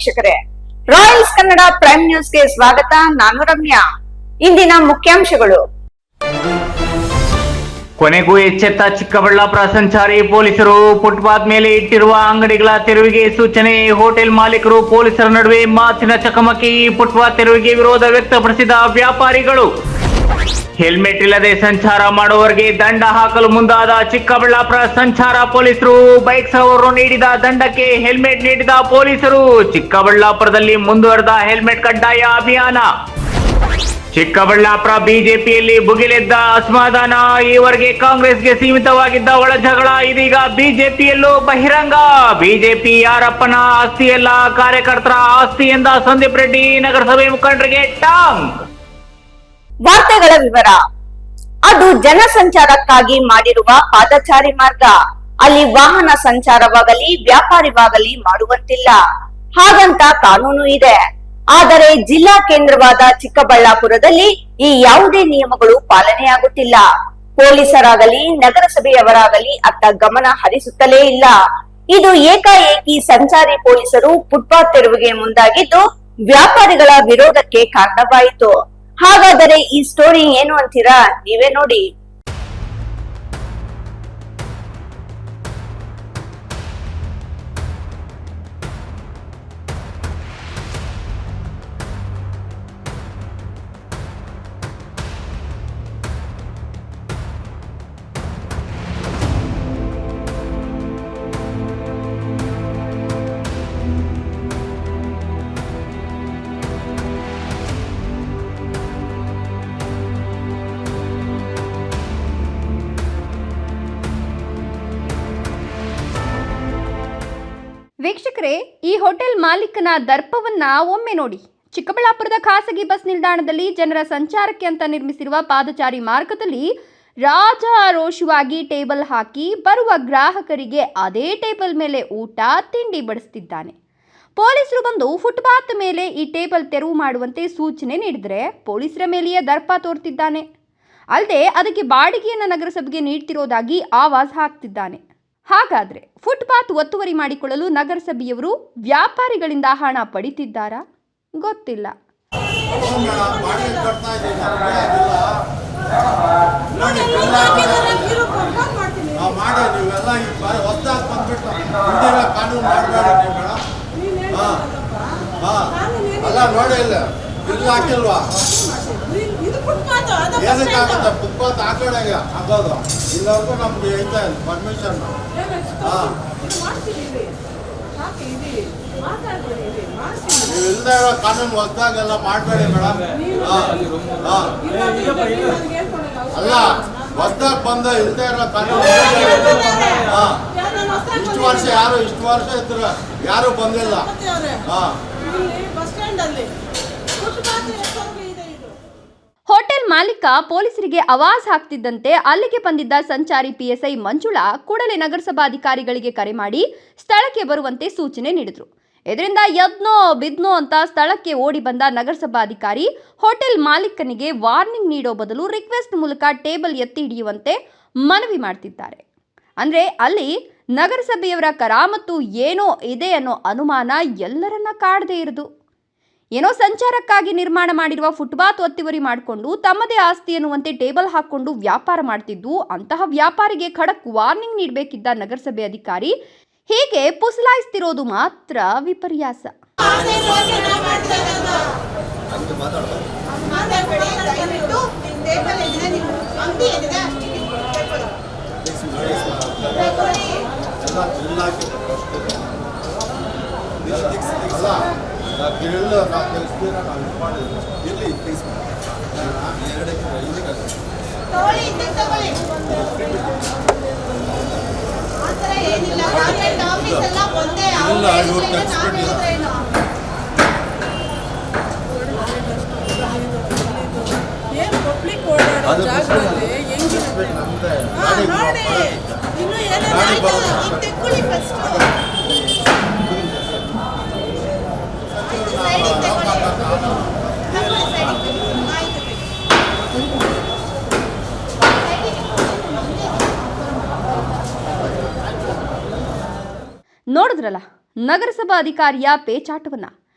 ವೀಕ್ಷಕರೇ, Royals Kannada prime ನ್ಯೂಸ್ಗೆ ಸ್ವಾಗತ. ನಾನು ರಮ್ಯಾ. ಇಂದಿನ ಮುಖ್ಯಾಂಶಗಳು. ಕೊನೆಗೂ ಎಚ್ಚೆತ್ತ ಚಿಕ್ಕಬಳ್ಳಾಪುರ ಸಂಚಾರಿ ಪೊಲೀಸರು. ಫುಟ್ಪಾತ್ ಮೇಲೆ ಇಟ್ಟಿರುವ ಅಂಗಡಿಗಳ ತೆರವಿಗೆ ಸೂಚನೆ. ಹೋಟೆಲ್ ಮಾಲೀಕರು ಪೊಲೀಸರ ನಡುವೆ ಮಾತಿನ ಚಕಮಕಿ. ಫುಟ್ಪಾತ್ ತೆರವಿಗೆ ವಿರೋಧ ವ್ಯಕ್ತಪಡಿಸಿದ ವ್ಯಾಪಾರಿಗಳು. ಹೆಲ್ಮೆಟ್ ಇಲ್ಲದೆ ಸಂಚಾರ ಮಾಡುವವರಿಗೆ ದಂಡ ಹಾಕಲು ಮುಂದಾದ ಚಿಕ್ಕಬಳ್ಳಾಪುರ ಸಂಚಾರ ಪೊಲೀಸರು. ಬೈಕ್ ಸವಾರರು ನೀಡಿದ ದಂಡಕ್ಕೆ ಹೆಲ್ಮೆಟ್ ನೀಡಿದ ಪೊಲೀಸರು. ಚಿಕ್ಕಬಳ್ಳಾಪುರದಲ್ಲಿ ಮುಂದುವರೆದ ಹೆಲ್ಮೆಟ್ ಕಡ್ಡಾಯ ಅಭಿಯಾನ. ಚಿಕ್ಕಬಳ್ಳಾಪುರ ಬಿಜೆಪಿಯಲ್ಲಿ ಭುಗಿಲೆದ್ದ ಅಸಮಾಧಾನ. ಈವರೆಗೆ ಕಾಂಗ್ರೆಸ್ಗೆ ಸೀಮಿತವಾಗಿದ್ದ ಒಳ ಜಗಳ ಇದೀಗ ಬಿಜೆಪಿಯಲ್ಲೂ ಬಹಿರಂಗ. ಬಿಜೆಪಿ ಯಾರಪ್ಪನ ಆಸ್ತಿಯಲ್ಲ, ಕಾರ್ಯಕರ್ತರ ಆಸ್ತಿ ಎಂದ ಸಂದೀಪ್ ರೆಡ್ಡಿ ನಗರಸಭೆ ಮುಖಂಡರಿಗೆ ಟಾಂಗ್. ವಾರ್ತೆಗಳ ವಿವರ. ಅದು ಜನಸಂಚಾರಕ್ಕಾಗಿ ಮಾಡಿರುವ ಪಾದಚಾರಿ ಮಾರ್ಗ. ಅಲ್ಲಿ ವಾಹನ ಸಂಚಾರವಾಗಲಿ ವ್ಯಾಪಾರವಾಗಲಿ ಮಾಡುವಂತಿಲ್ಲ. ಹಾಗಂತ ಕಾನೂನು ಇದೆ. ಆದರೆ ಜಿಲ್ಲಾ ಕೇಂದ್ರವಾದ ಚಿಕ್ಕಬಳ್ಳಾಪುರದಲ್ಲಿ ಈ ಯಾವುದೇ ನಿಯಮಗಳು ಪಾಲನೆಯಾಗುತ್ತಿಲ್ಲ. ಪೊಲೀಸರಾಗಲಿ ನಗರಸಭೆಯವರಾಗಲಿ ಅತ್ತ ಗಮನ ಹರಿಸುತ್ತಲೇ ಇಲ್ಲ. ಇದು ಏಕಾಏಕಿ ಸಂಚಾರಿ ಪೊಲೀಸರು ಫುಟ್ಪಾತ್ ತೆರವಿಗೆ ಮುಂದಾಗಿದ್ದು ವ್ಯಾಪಾರಿಗಳ ವಿರೋಧಕ್ಕೆ ಕಾರಣವಾಯಿತು. ಹಾಗಾದರೆ ಈ ಸ್ಟೋರಿ ಏನು ಅಂತೀರಾ? ನೀವೇ ನೋಡಿ. ವೀಕ್ಷಕರೇ, ಈ ಹೋಟೆಲ್ ಮಾಲೀಕನ ದರ್ಪವನ್ನ ಒಮ್ಮೆ ನೋಡಿ. ಚಿಕ್ಕಬಳ್ಳಾಪುರದ ಖಾಸಗಿ ಬಸ್ ನಿಲ್ದಾಣದಲ್ಲಿ ಜನರ ಸಂಚಾರಕ್ಕೆ ಅಂತ ನಿರ್ಮಿಸಿರುವ ಪಾದಚಾರಿ ಮಾರ್ಗದಲ್ಲಿ ರಾಜಾರೋಷವಾಗಿ ಟೇಬಲ್ ಹಾಕಿ ಬರುವ ಗ್ರಾಹಕರಿಗೆ ಅದೇ ಟೇಬಲ್ ಮೇಲೆ ಊಟ ತಿಂಡಿ ಬಡಿಸ್ತಿದ್ದಾನೆ. ಪೊಲೀಸರು ಬಂದು ಫುಟ್ಪಾತ್ ಮೇಲೆ ಈ ಟೇಬಲ್ ತೆರವು ಮಾಡುವಂತೆ ಸೂಚನೆ ನೀಡಿದರೆ ಪೊಲೀಸರ ಮೇಲೆಯೇ ದರ್ಪ ತೋರ್ತಿದ್ದಾನೆ. ಅಲ್ಲದೆ ಅದಕ್ಕೆ ಬಾಡಿಗೆಯನ್ನು ನಗರಸಭೆಗೆ ನೀಡ್ತಿರೋದಾಗಿ ಆವಾಜ್ ಹಾಕ್ತಿದ್ದಾನೆ. ಹಾಗಾದ್ರೆ ಫುಟ್ಪಾತ್ ಒತ್ತುವರಿ ಮಾಡಿಕೊಳ್ಳಲು ನಗರಸಭೆಯವರು ವ್ಯಾಪಾರಿಗಳಿಂದ ಹಣ ಪಡಿತಿದ್ದಾರಾ? ಗೊತ್ತಿಲ್ಲ. ಏನಕ್ಕಾಗುತ್ತೆ? ಫುಟ್ಪಾತ್ ಆ ಕಡೆಗೆ ಆಗೋದು. ಇಲ್ಲವರೆಗೂ ನಮ್ಗೆ ಐತೆ ಪರ್ಮಿಷನ್. ನೀವು ಇಲ್ಲದೆ ಇರೋ ಕಾನೂನು ಹೊಸದಾಗೆಲ್ಲ ಮಾಡಬೇಡಿ ಮೇಡಮ್. ಅಲ್ಲ, ಹೊಸದಾಗ ಬಂದ ಇಲ್ಲದೆ ಇರೋ ಕಾನೂನು. ಇಷ್ಟು ವರ್ಷ ಇದ್ರು ಯಾರು ಬಂದಿಲ್ಲ. ಹೋಟೆಲ್ ಮಾಲೀಕ ಪೊಲೀಸರಿಗೆ ಆವಾಜ್ ಹಾಕ್ತಿದ್ದಂತೆ ಅಲ್ಲಿಗೆ ಬಂದಿದ್ದ ಸಂಚಾರಿ ಪಿಎಸ್ಐ ಮಂಜುಳಾ ಕೂಡಲೇ ನಗರಸಭಾಧಿಕಾರಿಗಳಿಗೆ ಕರೆ ಮಾಡಿ ಸ್ಥಳಕ್ಕೆ ಬರುವಂತೆ ಸೂಚನೆ ನೀಡಿದ್ರು. ಇದರಿಂದ ಎದ್ನೋ ಬಿದ್ನೋ ಅಂತ ಸ್ಥಳಕ್ಕೆ ಓಡಿ ಬಂದ ನಗರಸಭಾಧಿಕಾರಿ ಹೋಟೆಲ್ ಮಾಲೀಕನಿಗೆ ವಾರ್ನಿಂಗ್ ನೀಡೋ ಬದಲು ರಿಕ್ವೆಸ್ಟ್ ಮೂಲಕ ಟೇಬಲ್ ಎತ್ತಿ ಹಿಡಿಯುವಂತೆ ಮನವಿ ಮಾಡ್ತಿದ್ದಾರೆ. ಅಂದ್ರೆ ಅಲ್ಲಿ ನಗರಸಭೆಯವರ ಕರಾಮತ್ತು ಏನೋ ಇದೆ ಅನ್ನೋ ಅನುಮಾನ ಎಲ್ಲರನ್ನ ಕಾಡದೇ ಇರದು. ಏನೋ ಸಂಚಾರಕ್ಕಾಗಿ ನಿರ್ಮಾಣ ಮಾಡಿರುವ ಫುಟ್ಪಾತ್ ಒತ್ತುವರಿ ಮಾಡಿಕೊಂಡು ತಮ್ಮದೇ ಆಸ್ತಿ ಎನ್ನುವಂತೆ ಟೇಬಲ್ ಹಾಕೊಂಡು ವ್ಯಾಪಾರ ಮಾಡ್ತಿದ್ದು ಅಂತಹ ವ್ಯಾಪಾರಿಗೆ ಖಡಕ್ ವಾರ್ನಿಂಗ್ ನೀಡಬೇಕಿದ್ದ ನಗರಸಭೆ ಅಧಿಕಾರಿ ಹೀಗೆ ಪುಸಲಾಯಿಸ್ತಿರೋದು ಮಾತ್ರ ವಿಪರ್ಯಾಸ. ನೋಡಿದ್ರಲ್ಲ, ನಗರಸಭಾ ಅಧಿಕಾರಿಯ ಪೇಚಾಟವನ್ನ.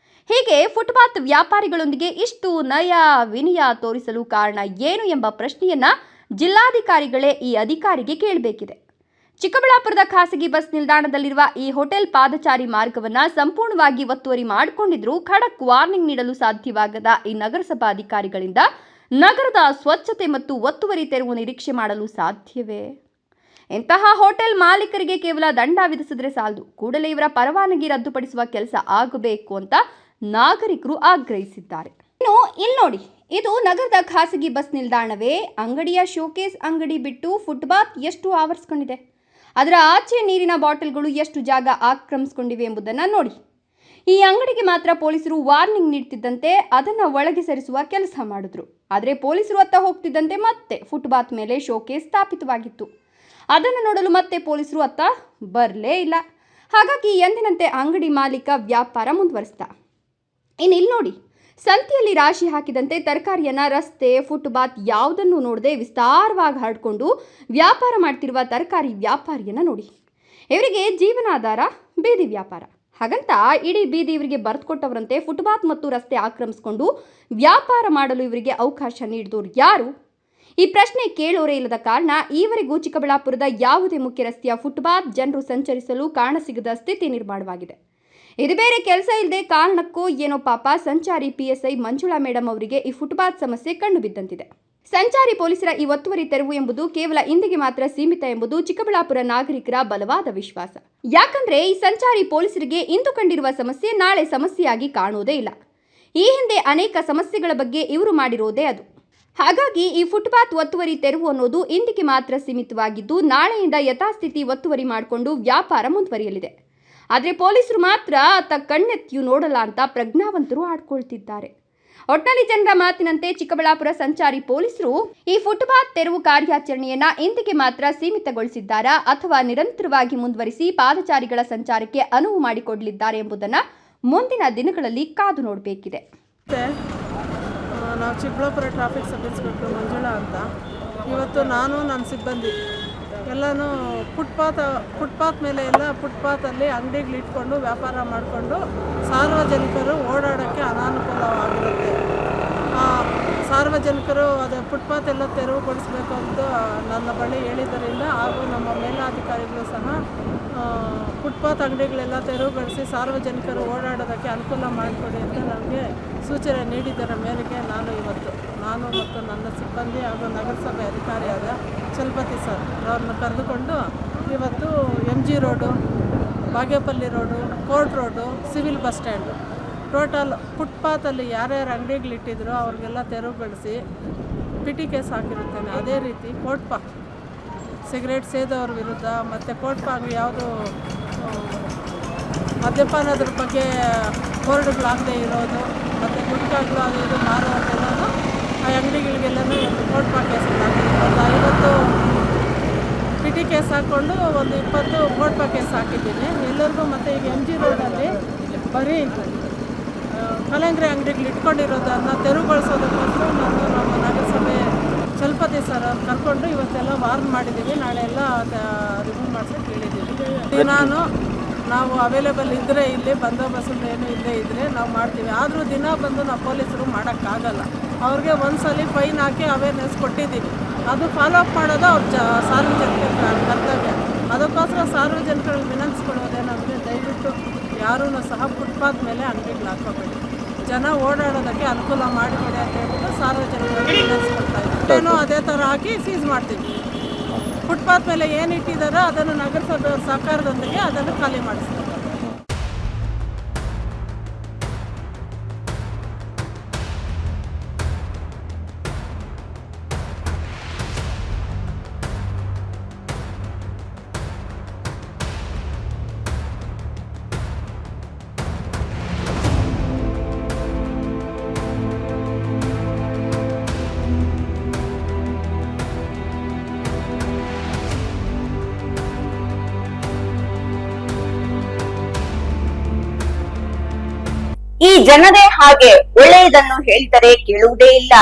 ಹೀಗೆ ಫುಟ್ಪಾತ್ ವ್ಯಾಪಾರಿಗಳೊಂದಿಗೆ ಇಷ್ಟು ನಯ ವಿನಯ ತೋರಿಸಲು ಕಾರಣ ಏನು ಎಂಬ ಪ್ರಶ್ನೆಯನ್ನ ಜಿಲ್ಲಾಧಿಕಾರಿಗಳೇ ಈ ಅಧಿಕಾರಿಗೆ ಕೇಳಬೇಕಿದೆ. ಚಿಕ್ಕಬಳ್ಳಾಪುರದ ಖಾಸಗಿ ಬಸ್ ನಿಲ್ದಾಣದಲ್ಲಿರುವ ಈ ಹೋಟೆಲ್ ಪಾದಚಾರಿ ಮಾರ್ಗವನ್ನ ಸಂಪೂರ್ಣವಾಗಿ ಒತ್ತುವರಿ ಮಾಡಿಕೊಂಡಿದ್ರೂ ಖಡಕ್ ವಾರ್ನಿಂಗ್ ನೀಡಲು ಸಾಧ್ಯವಾಗದ ಈ ನಗರಸಭಾ ಅಧಿಕಾರಿಗಳಿಂದ ನಗರದ ಸ್ವಚ್ಛತೆ ಮತ್ತು ಒತ್ತುವರಿ ತೆರವು ನಿರೀಕ್ಷೆ ಮಾಡಲು ಸಾಧ್ಯವೇ? ಇಂತಹ ಹೋಟೆಲ್ ಮಾಲೀಕರಿಗೆ ಕೇವಲ ದಂಡ ವಿಧಿಸಿದ್ರೆ ಸಾಲದು, ಕೂಡಲೇ ಇವರ ಪರವಾನಗಿ ರದ್ದುಪಡಿಸುವ ಕೆಲಸ ಆಗಬೇಕು ಅಂತ ನಾಗರಿಕರು ಆಗ್ರಹಿಸಿದ್ದಾರೆ. ಇನ್ನು ಇಲ್ಲಿ ನೋಡಿ, ಇದು ನಗರದ ಖಾಸಗಿ ಬಸ್ ನಿಲ್ದಾಣವೇ? ಅಂಗಡಿಯ ಶೋಕೇಸ್ ಅಂಗಡಿ ಬಿಟ್ಟು ಫುಟ್ಪಾತ್ ಎಷ್ಟು ಆವರಿಸಿಕೊಂಡಿದೆ, ಅದರ ಆಚೆ ನೀರಿನ ಬಾಟಲ್ಗಳು ಎಷ್ಟು ಜಾಗ ಆಕ್ರಮಿಸಿಕೊಂಡಿವೆ ಎಂಬುದನ್ನು ನೋಡಿ. ಈ ಅಂಗಡಿಗೆ ಮಾತ್ರ ಪೊಲೀಸರು ವಾರ್ನಿಂಗ್ ನೀಡ್ತಿದ್ದಂತೆ ಅದನ್ನು ಒಳಗೆ ಸರಿಸುವ ಕೆಲಸ ಮಾಡಿದ್ರು. ಆದರೆ ಪೊಲೀಸರು ಅತ್ತ ಹೋಗ್ತಿದ್ದಂತೆ ಮತ್ತೆ ಫುಟ್ಪಾತ್ ಮೇಲೆ ಶೋಕೇಸ್ ಸ್ಥಾಪಿತವಾಗಿತ್ತು. ಅದನ್ನು ನೋಡಲು ಮತ್ತೆ ಪೊಲೀಸರು ಅತ್ತ ಬರಲೇ ಇಲ್ಲ. ಹಾಗಾಗಿ ಎಂದಿನಂತೆ ಅಂಗಡಿ ಮಾಲೀಕ ವ್ಯಾಪಾರ ಮುಂದುವರಿಸ್ದ. ಇನ್ನು ಇಲ್ಲಿ ನೋಡಿ, ಸಂತೆಯಲ್ಲಿ ರಾಶಿ ಹಾಕಿದಂತೆ ತರಕಾರಿಯನ್ನು ರಸ್ತೆ, ಫುಟ್ಪಾತ್ ಯಾವುದನ್ನು ನೋಡದೆ ವಿಸ್ತಾರವಾಗಿ ಹರಡ್ಕೊಂಡು ವ್ಯಾಪಾರ ಮಾಡ್ತಿರುವ ತರಕಾರಿ ವ್ಯಾಪಾರಿಯನ್ನು ನೋಡಿ. ಇವರಿಗೆ ಜೀವನಾಧಾರ ಬೀದಿ ವ್ಯಾಪಾರ. ಹಾಗಂತ ಇಡೀ ಬೀದಿ ಇವರಿಗೆ ಬರೆದುಕೊಟ್ಟವರಂತೆ ಫುಟ್ಪಾತ್ ಮತ್ತು ರಸ್ತೆ ಆಕ್ರಮಿಸಿಕೊಂಡು ವ್ಯಾಪಾರ ಮಾಡಲು ಇವರಿಗೆ ಅವಕಾಶ ನೀಡಿದವರು ಯಾರು? ಈ ಪ್ರಶ್ನೆ ಕೇಳೋರೇ ಇಲ್ಲದ ಕಾರಣ ಈವರೆಗೂ ಚಿಕ್ಕಬಳ್ಳಾಪುರದ ಯಾವುದೇ ಮುಖ್ಯ ರಸ್ತೆಯ ಫುಟ್ಪಾತ್ ಜನರು ಸಂಚರಿಸಲು ಕಾಣಸಿಗದ ಸ್ಥಿತಿ ನಿರ್ಮಾಣವಾಗಿದೆ. ಇದು ಬೇರೆ ಕೆಲಸ ಇಲ್ಲದೆ ಕಾರಣಕ್ಕೋ ಏನೋ ಪಾಪ ಸಂಚಾರಿ PSI ಮಂಜುಳಾ ಮೇಡಮ್ ಅವರಿಗೆ ಈ ಫುಟ್ಪಾತ್ ಸಮಸ್ಯೆ ಕಂಡು ಬಿದ್ದಂತಿದೆ. ಸಂಚಾರಿ ಪೊಲೀಸರ ಈ ಒತ್ತುವರಿ ತೆರವು ಎಂಬುದು ಕೇವಲ ಇಂದಿಗೆ ಮಾತ್ರ ಸೀಮಿತ ಎಂಬುದು ಚಿಕ್ಕಬಳ್ಳಾಪುರ ನಾಗರಿಕರ ಬಲವಾದ ವಿಶ್ವಾಸ. ಯಾಕಂದ್ರೆ ಈ ಸಂಚಾರಿ ಪೊಲೀಸರಿಗೆ ಇಂದು ಕಂಡಿರುವ ಸಮಸ್ಯೆ ನಾಳೆ ಸಮಸ್ಯೆಯಾಗಿ ಕಾಣುವುದೇ ಇಲ್ಲ. ಈ ಹಿಂದೆ ಅನೇಕ ಸಮಸ್ಯೆಗಳ ಬಗ್ಗೆ ಇವರು ಮಾಡಿರೋದೇ ಅದು. ಹಾಗಾಗಿ ಈ ಫುಟ್ಪಾತ್ ಒತ್ತುವರಿ ತೆರವು ಅನ್ನೋದು ಇಂದಿಗೆ ಮಾತ್ರ ಸೀಮಿತವಾಗಿದ್ದು ನಾಳೆಯಿಂದ ಯಥಾಸ್ಥಿತಿ ಒತ್ತುವರಿ ಮಾಡಿಕೊಂಡು ವ್ಯಾಪಾರ ಮುಂದುವರಿಯಲಿದೆ. ಆದರೆ ಪೊಲೀಸರು ಮಾತ್ರ ಅತ್ತ ಕಣ್ಣೆತ್ತಿಯೂ ನೋಡಲ್ಲ ಅಂತ ಪ್ರಜ್ಞಾವಂತರು ಆಡ್ಕೊಳ್ತಿದ್ದಾರೆ. ಒಟ್ನಲ್ಲಿ ಜನರ ಮಾತಿನಂತೆ ಚಿಕ್ಕಬಳ್ಳಾಪುರ ಸಂಚಾರಿ ಪೊಲೀಸರು ಈ ಫುಟ್ಪಾತ್ ತೆರವು ಕಾರ್ಯಾಚರಣೆಯನ್ನ ಇಂದಿಗೆ ಮಾತ್ರ ಸೀಮಿತಗೊಳಿಸಿದ್ದಾರಾ ಅಥವಾ ನಿರಂತರವಾಗಿ ಮುಂದುವರಿಸಿ ಪಾದಚಾರಿಗಳ ಸಂಚಾರಕ್ಕೆ ಅನುವು ಮಾಡಿಕೊಡಲಿದ್ದಾರೆ ಎಂಬುದನ್ನು ಮುಂದಿನ ದಿನಗಳಲ್ಲಿ ಕಾದು ನೋಡಬೇಕಿದೆ. ನಾವು Chikkaballapur traffic sub inspector Manjula ಅಂತ. ಇವತ್ತು ನಾನು ನನ್ನ ಸಿಬ್ಬಂದಿ ಎಲ್ಲನೂ ಫುಟ್ಪಾತ್ ಮೇಲೆ ಎಲ್ಲ ಫುಟ್ಪಾತಲ್ಲಿ ಅಂಗಡಿಗಳಿಟ್ಕೊಂಡು ವ್ಯಾಪಾರ ಮಾಡಿಕೊಂಡು ಸಾರ್ವಜನಿಕರು ಓಡಾಡೋಕ್ಕೆ ಅನಾನುಕೂಲವಾಗಿರುತ್ತೆ. ಸಾರ್ವಜನಿಕರು ಅದು ಫುಟ್ಪಾತ್ ಎಲ್ಲ ತೆರವುಗೊಳಿಸಬೇಕು ಅಂತ ನನ್ನ ಬಳಿ ಹೇಳಿದ್ದರಿಂದ ಹಾಗೂ ನಮ್ಮ ಮೇಲಾಧಿಕಾರಿಗಳು ಸಹ ಫುಟ್ಪಾತ್ ಅಂಗಡಿಗಳೆಲ್ಲ ತೆರವುಗೊಳಿಸಿ ಸಾರ್ವಜನಿಕರು ಓಡಾಡೋದಕ್ಕೆ ಅನುಕೂಲ ಮಾಡಿಕೊಡಿ ಅಂತ ನನಗೆ ಸೂಚನೆ ನೀಡಿದ್ದರ ಮೇರೆಗೆ ನಾನು ಮತ್ತು ನನ್ನ ಸಿಬ್ಬಂದಿ ಹಾಗೂ ನಗರಸಭೆ ಅಧಿಕಾರಿಯಾದ ಚಲಪತಿ ಸರ್ ಅವ್ರನ್ನ ಕರೆದುಕೊಂಡು ಇವತ್ತು MG road, Bagepalli road, court road, civil bus stand total ಫುಟ್ಪಾತಲ್ಲಿ ಯಾರ್ಯಾರು ಅಂಗಡಿಗಳಿಟ್ಟಿದ್ರು ಅವ್ರಿಗೆಲ್ಲ ತೆರವುಗೊಳಿಸಿ ಪಿಟಿ ಕೇಸ್ ಹಾಕಿರುತ್ತೇನೆ. ಅದೇ ರೀತಿ ಕೋಟ್ಪಾ ಸಿಗರೇಟ್ ಸೇದೋರ ವಿರುದ್ಧ ಮತ್ತು ಕೋಟ್ಪಾ ಯಾವುದು ಮದ್ಯಪಾನದ್ರ ಬಗ್ಗೆ ಬೋರ್ಡ್ಗಳಾಗದೇ ಇರೋದು ಮತ್ತು ಗುಟ್ಕಾಗಳು ಅದು ಇದು ಮಾರೋದೆಲ್ಲನೂ ಆ ಅಂಗಡಿಗಳಿಗೆಲ್ಲನೂ ಕೋಟ್ಪಾ ಕೇಸ್ ಹಾಕಿದ್ದೀನಿ. ಒಂದು 50 ಪಿಟಿ ಕೇಸ್ ಹಾಕ್ಕೊಂಡು ಒಂದು 20 ಕೋಟ್ಪಾ ಕೇಸ್ ಹಾಕಿದ್ದೀನಿ ಎಲ್ಲರಿಗೂ. ಮತ್ತು ಈಗ MG ರೋಡಲ್ಲಿ ಬರೀ ಕಲಂಗ್ರಿ ಅಂಗಡಿಗಳು ಇಟ್ಕೊಂಡಿರೋದನ್ನು ತೆರವುಗೊಳಿಸೋದಕ್ಕೋಸ್ಕರ ನಮ್ಮ ನಗರಸಭೆ ಚಲಪತಿ ಸರ್ ಅವ್ರು ಕರ್ಕೊಂಡು ಇವತ್ತೆಲ್ಲ ವಾರ್ನ್ ಮಾಡಿದ್ದೀವಿ. ನಾಳೆ ಎಲ್ಲ ರಿಮೂವ್ ಮಾಡ್ಸೋಕ್ಕೆ ಹೇಳಿದ್ದೀವಿ. ನಾವು ಅವೈಲೇಬಲ್ ಇದ್ದರೆ ಇಲ್ಲಿ ಬಂದೋಬಸ್ತು ಏನೂ ಇಲ್ಲೇ ಇದ್ದರೆ ನಾವು ಮಾಡ್ತೀವಿ. ಆದರೂ ದಿನ ಬಂದು ನಾವು ಪೊಲೀಸರು ಮಾಡೋಕ್ಕಾಗಲ್ಲ. ಅವ್ರಿಗೆ ಒಂದ್ಸಲ ಫೈನ್ ಹಾಕಿ ಅವೇರ್ನೆಸ್ ಕೊಟ್ಟಿದ್ದೀವಿ. ಅದು ಫಾಲೋ ಅಪ್ ಮಾಡೋದು ಅವ್ರ ಸಾರ್ವಜನಿಕರ ಕರ್ತವ್ಯ. ಅದಕ್ಕೋಸ್ಕರ ಸಾರ್ವಜನಿಕರಿಗೆ ವಿನಂತಿಸ್ಕೊಳ್ಳೋದೇನೆಂದರೆ ದಯವಿಟ್ಟು ಯಾರೂ ಸಹ ಫುಟ್ಪಾತ್ ಮೇಲೆ ಅಂಗಡಿಗಳು ಹಾಕೋಬೇಡಿ, ಜನ ಓಡಾಡೋದಕ್ಕೆ ಅನುಕೂಲ ಮಾಡಿಕೊಡಿ ಅಂತ ಹೇಳ್ಬಿಟ್ಟು ಸಾರ್ವಜನಿಕರಿಗೆ ವಿನಂತಿಸ್ಕೊಳ್ತಾ ಇದ್ದೀವಿ. ಅದೇ ಥರ ಹಾಕಿ ಸೀಸ್ ಮಾಡ್ತೀವಿ. ಫುಟ್ಪಾತ್ ಮೇಲೆ ಏನು ಇಟ್ಟಿದ್ದಾರೋ ಅದನ್ನು ನಗರಸಭೆ ಸಹಕಾರದೊಂದಿಗೆ ಅದನ್ನು ಖಾಲಿ ಮಾಡಿಸ್ತಾರೆ. ಈ ಜನರೇ ಹಾಗೆ ಒಳ್ಳೆಯದನ್ನು ಹೇಳಿದರೆ ಕೇಳುವುದೇ ಇಲ್ಲ.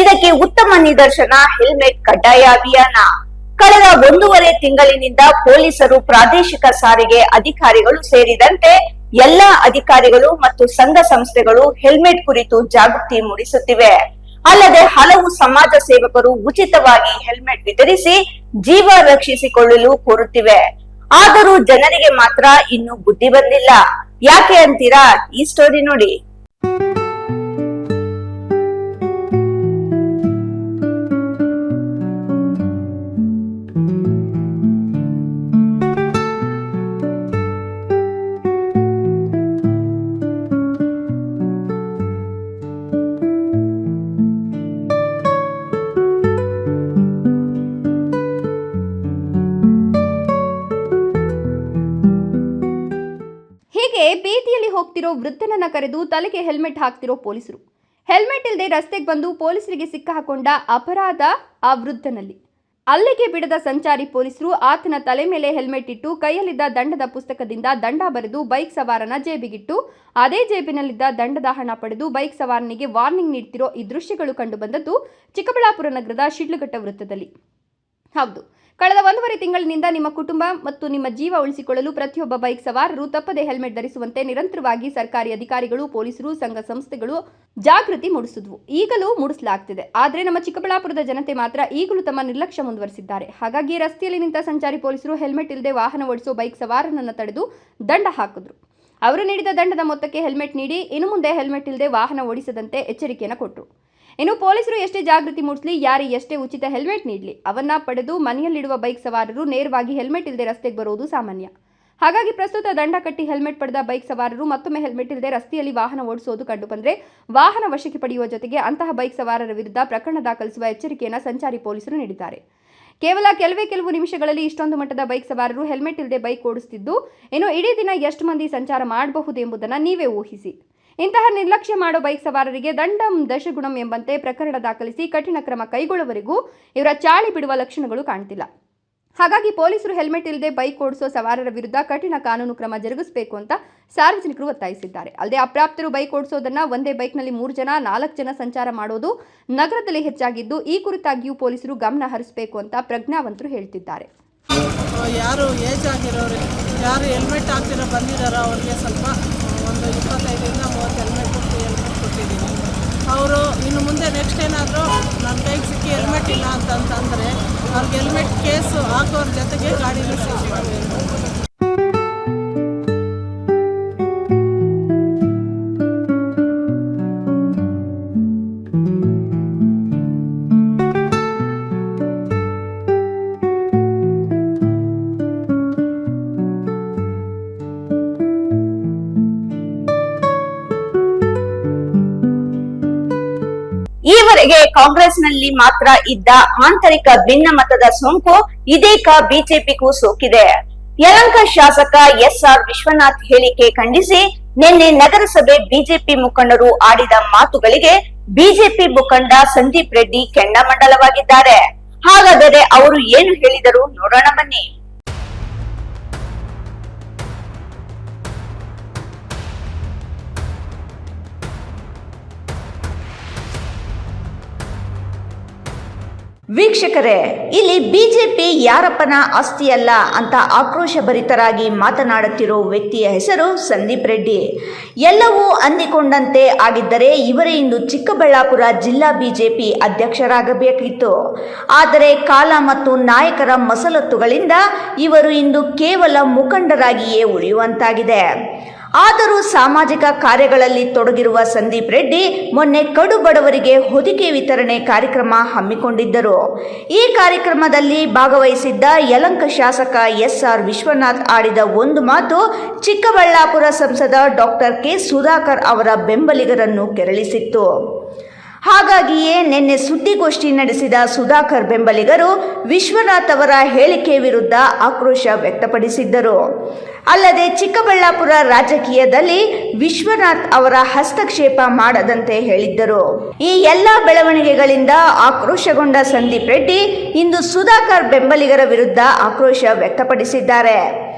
ಇದಕ್ಕೆ ಉತ್ತಮ ನಿದರ್ಶನ ಹೆಲ್ಮೆಟ್ ಕಡ್ಡಾಯ ಅಭಿಯಾನ. ಕಳೆದ 1.5 ತಿಂಗಳಿನಿಂದ ಪೊಲೀಸರು, ಪ್ರಾದೇಶಿಕ ಸಾರಿಗೆ ಅಧಿಕಾರಿಗಳು ಸೇರಿದಂತೆ ಎಲ್ಲಾ ಅಧಿಕಾರಿಗಳು ಮತ್ತು ಸಂಘ ಸಂಸ್ಥೆಗಳು ಹೆಲ್ಮೆಟ್ ಕುರಿತು ಜಾಗೃತಿ ಮೂಡಿಸುತ್ತಿವೆ. ಅಲ್ಲದೆ ಹಲವು ಸಮಾಜ ಸೇವಕರು ಉಚಿತವಾಗಿ ಹೆಲ್ಮೆಟ್ ವಿತರಿಸಿ ಜೀವ ರಕ್ಷಿಸಿಕೊಳ್ಳಲು ಕೋರುತ್ತಿವೆ. ಆದರೂ ಜನರಿಗೆ ಮಾತ್ರ ಇನ್ನೂ ಬುದ್ಧಿ ಬಂದಿಲ್ಲ. ಯಾಕೆ ಅಂತೀರಾ? ಈ ಸ್ಟೋರಿ ನೋಡಿ. ಹೀಗೆ ಬೀದಿಯಲ್ಲಿ ಹೋಗ್ತಿರೋ ವೃದ್ಧನನ್ನ ಕರೆದು ತಲೆಗೆ ಹೆಲ್ಮೆಟ್ ಹಾಕ್ತಿರೋ ಪೊಲೀಸರು. ಹೆಲ್ಮೆಟ್ ಇಲ್ಲದೆ ರಸ್ತೆಗೆ ಬಂದು ಪೊಲೀಸರಿಗೆ ಸಿಕ್ಕಾಕೊಂಡ ಅಪರಾಧ ಆ ವೃದ್ಧನಲ್ಲಿ. ಅಲ್ಲಿಗೆ ಬಿಡದ ಸಂಚಾರಿ ಪೊಲೀಸರು ಆತನ ತಲೆ ಮೇಲೆ ಹೆಲ್ಮೆಟ್ ಇಟ್ಟು ಕೈಯಲ್ಲಿದ್ದ ದಂಡದ ಪುಸ್ತಕದಿಂದ ದಂಡ ಬರೆದು ಬೈಕ್ ಸವಾರನ ಜೇಬಿಗಿಟ್ಟು ಅದೇ ಜೇಬಿನಲ್ಲಿದ್ದ ದಂಡದ ಹಣ ಪಡೆದು ಬೈಕ್ ಸವಾರನಿಗೆ ವಾರ್ನಿಂಗ್ ನೀಡ್ತಿರೋ ಈ ದೃಶ್ಯಗಳು ಕಂಡುಬಂದದ್ದು ಚಿಕ್ಕಬಳ್ಳಾಪುರ ನಗರದ ಶಿಡ್ಲಘಟ್ಟ ವೃತ್ತದಲ್ಲಿ. ಹೌದು, ಕಳೆದ 1.5 ತಿಂಗಳಿನಿಂದ ನಿಮ್ಮ ಕುಟುಂಬ ಮತ್ತು ನಿಮ್ಮ ಜೀವ ಉಳಿಸಿಕೊಳ್ಳಲು ಪ್ರತಿಯೊಬ್ಬ ಬೈಕ್ ಸವಾರರು ತಪ್ಪದೆ ಹೆಲ್ಮೆಟ್ ಧರಿಸುವಂತೆ ನಿರಂತರವಾಗಿ ಸರ್ಕಾರಿ ಅಧಿಕಾರಿಗಳು, ಪೊಲೀಸರು, ಸಂಘ ಸಂಸ್ಥೆಗಳು ಜಾಗೃತಿ ಮೂಡಿಸಿದ್ವು. ಈಗಲೂ ಮೂಡಿಸಲಾಗ್ತಿದೆ. ಆದರೆ ನಮ್ಮ ಚಿಕ್ಕಬಳ್ಳಾಪುರದ ಜನತೆ ಮಾತ್ರ ಈಗಲೂ ತಮ್ಮ ನಿರ್ಲಕ್ಷ್ಯ ಮುಂದುವರಿಸಿದ್ದಾರೆ. ಹಾಗಾಗಿ ರಸ್ತೆಯಲ್ಲಿ ನಿಂತ ಸಂಚಾರಿ ಪೊಲೀಸರು ಹೆಲ್ಮೆಟ್ ಇಲ್ಲದೆ ವಾಹನ ಓಡಿಸೋ ಬೈಕ್ ಸವಾರನನ್ನು ತಡೆದು ದಂಡ ಹಾಕಿದ್ರು. ಅವರು ನೀಡಿದ ದಂಡದ ಮೊತ್ತಕ್ಕೆ ಹೆಲ್ಮೆಟ್ ನೀಡಿ ಇನ್ನು ಮುಂದೆ ಹೆಲ್ಮೆಟ್ ಇಲ್ಲದೆ ವಾಹನ ಓಡಿಸದಂತೆ ಎಚ್ಚರಿಕೆಯನ್ನು ಕೊಟ್ಟರು. ಇನ್ನು ಪೊಲೀಸರು ಎಷ್ಟೇ ಜಾಗೃತಿ ಮೂಡಿಸಲಿ, ಯಾರೇ ಎಷ್ಟೇ ಉಚಿತ ಹೆಲ್ಮೆಟ್ ನೀಡಲಿ, ಅವನ್ನ ಪಡೆದು ಮನೆಯಲ್ಲಿಡುವ ಬೈಕ್ ಸವಾರರು ನೇರವಾಗಿ ಹೆಲ್ಮೆಟ್ ಇಲ್ಲದೆ ರಸ್ತೆಗೆ ಬರೋದು ಸಾಮಾನ್ಯ. ಹಾಗಾಗಿ ಪ್ರಸ್ತುತ ದಂಡ ಕಟ್ಟಿ ಹೆಲ್ಮೆಟ್ ಪಡೆದ ಬೈಕ್ ಸವಾರರು ಮತ್ತೊಮ್ಮೆ ಹೆಲ್ಮೆಟ್ ಇಲ್ಲದೆ ರಸ್ತೆಯಲ್ಲಿ ವಾಹನ ಓಡಿಸೋದು ಕಂಡುಬಂದರೆ ವಾಹನ ವಶಕ್ಕೆ ಪಡೆಯುವ ಜೊತೆಗೆ ಅಂತಹ ಬೈಕ್ ಸವಾರರ ವಿರುದ್ಧ ಪ್ರಕರಣ ದಾಖಲಿಸುವ ಎಚ್ಚರಿಕೆಯನ್ನು ಸಂಚಾರಿ ಪೊಲೀಸರು ನೀಡಿದ್ದಾರೆ. ಕೇವಲ ಕೆಲವು ನಿಮಿಷಗಳಲ್ಲಿ ಇಷ್ಟೊಂದು ಮಟ್ಟದ ಬೈಕ್ ಸವಾರರು ಹೆಲ್ಮೆಟ್ ಇಲ್ಲದೆ ಬೈಕ್ ಓಡಿಸುತ್ತಿದ್ದು, ಇನ್ನು ಇಡೀ ದಿನ ಎಷ್ಟು ಮಂದಿ ಸಂಚಾರ ಮಾಡಬಹುದು ಎಂಬುದನ್ನು ನೀವೇ ಊಹಿಸಿ. ಇಂತಹ ನಿರ್ಲಕ್ಷ್ಯ ಮಾಡೋ ಬೈಕ್ ಸವಾರರಿಗೆ ದಂಡಂ ದಶಗುಣಂ ಎಂಬಂತೆ ಪ್ರಕರಣ ದಾಖಲಿಸಿ ಕಠಿಣ ಕ್ರಮ ಕೈಗೊಳ್ಳುವವರೆಗೂ ಇವರ ಚಾಳಿ ಬಿಡುವ ಲಕ್ಷಣಗಳು ಕಾಣ್ತಿಲ್ಲ. ಹಾಗಾಗಿ ಪೊಲೀಸರು ಹೆಲ್ಮೆಟ್ ಇಲ್ಲದೆ ಬೈಕ್ ಓಡಿಸೋ ಸವಾರರ ವಿರುದ್ಧ ಕಠಿಣ ಕಾನೂನು ಕ್ರಮ ಜರುಗಿಸಬೇಕು ಅಂತ ಸಾರ್ವಜನಿಕರು ಒತ್ತಾಯಿಸಿದ್ದಾರೆ. ಅಲ್ಲದೆ ಅಪ್ರಾಪ್ತರು ಬೈಕ್ ಓಡಿಸೋದನ್ನ ಒಂದೇ ಬೈಕ್ನಲ್ಲಿ 3 ಜನ 4 ಜನ ಸಂಚಾರ ಮಾಡೋದು ನಗರದಲ್ಲಿ ಹೆಚ್ಚಾಗಿದ್ದು, ಈ ಕುರಿತಾಗಿಯೂ ಪೊಲೀಸರು ಗಮನ ಹರಿಸಬೇಕು ಅಂತ ಪ್ರಜ್ಞಾವಂತರು ಹೇಳ್ತಿದ್ದಾರೆ. ಯಾರು ಏಜ್ ಆಗಿರೋರು, ಯಾರು ಹೆಲ್ಮೆಟ್ ಹಾಕ್ತಿರೋ ಬಂದಿದ್ದಾರೋ ಅವ್ರಿಗೆ ಸ್ವಲ್ಪ ಒಂದು 25ರಿಂದ 30 ಹೆಲ್ಮೆಟ್ ಕೊಟ್ಟಿದ್ದೀನಿ. ಅವರು ಇನ್ನು ಮುಂದೆ ನೆಕ್ಸ್ಟ್ ಏನಾದರೂ ನನ್ನ ಕೈಗೆ ಸಿಕ್ಕಿ ಹೆಲ್ಮೆಟ್ ಇಲ್ಲ ಅಂತಂದರೆ ಅವ್ರಿಗೆ ಹೆಲ್ಮೆಟ್ ಕೇಸು ಹಾಕೋರ ಜೊತೆಗೆ ಗಾಡಿನೂ ಸೀಸ್ ಮಾಡಬೇಕು. ಈವರೆಗೆ ಕಾಂಗ್ರೆಸ್ನಲ್ಲಿ ಮಾತ್ರ ಇದ್ದ ಆಂತರಿಕ ಭಿನ್ನಮತದ ಸೋಂಕು ಇದೀಗ ಬಿಜೆಪಿಗೂ ಸೋಕಿದೆ. ಯಲಹಂಕ ಶಾಸಕ ಎಸ್ಆರ್ ವಿಶ್ವನಾಥ್ ಹೇಳಿಕೆ ಖಂಡಿಸಿ ನಿನ್ನೆ ನಗರಸಭೆ ಬಿಜೆಪಿ ಮುಖಂಡರು ಆಡಿದ ಮಾತುಗಳಿಗೆ ಬಿಜೆಪಿ ಮುಖಂಡ ಸಂದೀಪ್ ರೆಡ್ಡಿ ಕೆಂಡಾಮಂಡಲವಾಗಿದ್ದಾರೆ. ಹಾಗಾದರೆ ಅವರು ಏನು ಹೇಳಿದರು ನೋಡೋಣ ಬನ್ನಿ. ವೀಕ್ಷಕರೇ, ಇಲ್ಲಿ ಬಿಜೆಪಿ ಯಾರಪ್ಪನ ಆಸ್ತಿಯಲ್ಲ ಅಂತ ಆಕ್ರೋಶಭರಿತರಾಗಿ ಮಾತನಾಡುತ್ತಿರೋ ವ್ಯಕ್ತಿಯ ಹೆಸರು ಸಂದೀಪ್ ರೆಡ್ಡಿ. ಎಲ್ಲವೂ ಅಂದಿಕೊಂಡಂತೆ ಆಗಿದ್ದರೆ ಇವರೇ ಇಂದು ಚಿಕ್ಕಬಳ್ಳಾಪುರ ಜಿಲ್ಲಾ ಬಿಜೆಪಿ ಅಧ್ಯಕ್ಷರಾಗಬೇಕಿತ್ತು. ಆದರೆ ಕಾಲ ಮತ್ತು ನಾಯಕರ ಮಸಲತ್ತುಗಳಿಂದ ಇವರು ಇಂದು ಕೇವಲ ಮುಖಂಡರಾಗಿಯೇ ಉಳಿಯುವಂತಾಗಿದೆ. ಆದರೂ ಸಾಮಾಜಿಕ ಕಾರ್ಯಗಳಲ್ಲಿ ತೊಡಗಿರುವ ಸಂದೀಪ್ ರೆಡ್ಡಿ ಮೊನ್ನೆ ಕಡು ಬಡವರಿಗೆ ಹೊದಿಕೆ ವಿತರಣೆ ಕಾರ್ಯಕ್ರಮ ಹಮ್ಮಿಕೊಂಡಿದ್ದರು. ಈ ಕಾರ್ಯಕ್ರಮದಲ್ಲಿ ಭಾಗವಹಿಸಿದ್ದ ಯಲಹಂಕ ಶಾಸಕ ಎಸ್ಆರ್ ವಿಶ್ವನಾಥ್ ಆಡಿದ ಒಂದು ಮಾತು ಚಿಕ್ಕಬಳ್ಳಾಪುರ ಸಂಸದ ಡಾಕ್ಟರ್ ಕೆ ಸುಧಾಕರ್ ಅವರ ಬೆಂಬಲಿಗರನ್ನು ಕೆರಳಿಸಿತ್ತು. ಹಾಗಾಗಿಯೇ ನಿನ್ನೆ ಸುದ್ದಿಗೋಷ್ಠಿ ನಡೆಸಿದ ಸುಧಾಕರ್ ಬೆಂಬಲಿಗರು ವಿಶ್ವನಾಥ್ ಅವರ ಹೇಳಿಕೆ ವಿರುದ್ಧ ಆಕ್ರೋಶ ವ್ಯಕ್ತಪಡಿಸಿದ್ದರು. ಅಲ್ಲದೆ ಚಿಕ್ಕಬಳ್ಳಾಪುರ ರಾಜಕೀಯದಲ್ಲಿ ವಿಶ್ವನಾಥ್ ಅವರ ಹಸ್ತಕ್ಷೇಪ ಮಾಡದಂತೆ ಹೇಳಿದ್ದರು. ಈ ಎಲ್ಲ ಬೆಳವಣಿಗೆಗಳಿಂದ ಆಕ್ರೋಶಗೊಂಡ ಸಂದೀಪ್ ರೆಡ್ಡಿ ಇಂದು ಸುಧಾಕರ್ ಬೆಂಬಲಿಗರ ವಿರುದ್ಧ ಆಕ್ರೋಶ ವ್ಯಕ್ತಪಡಿಸಿದ್ದಾರೆ.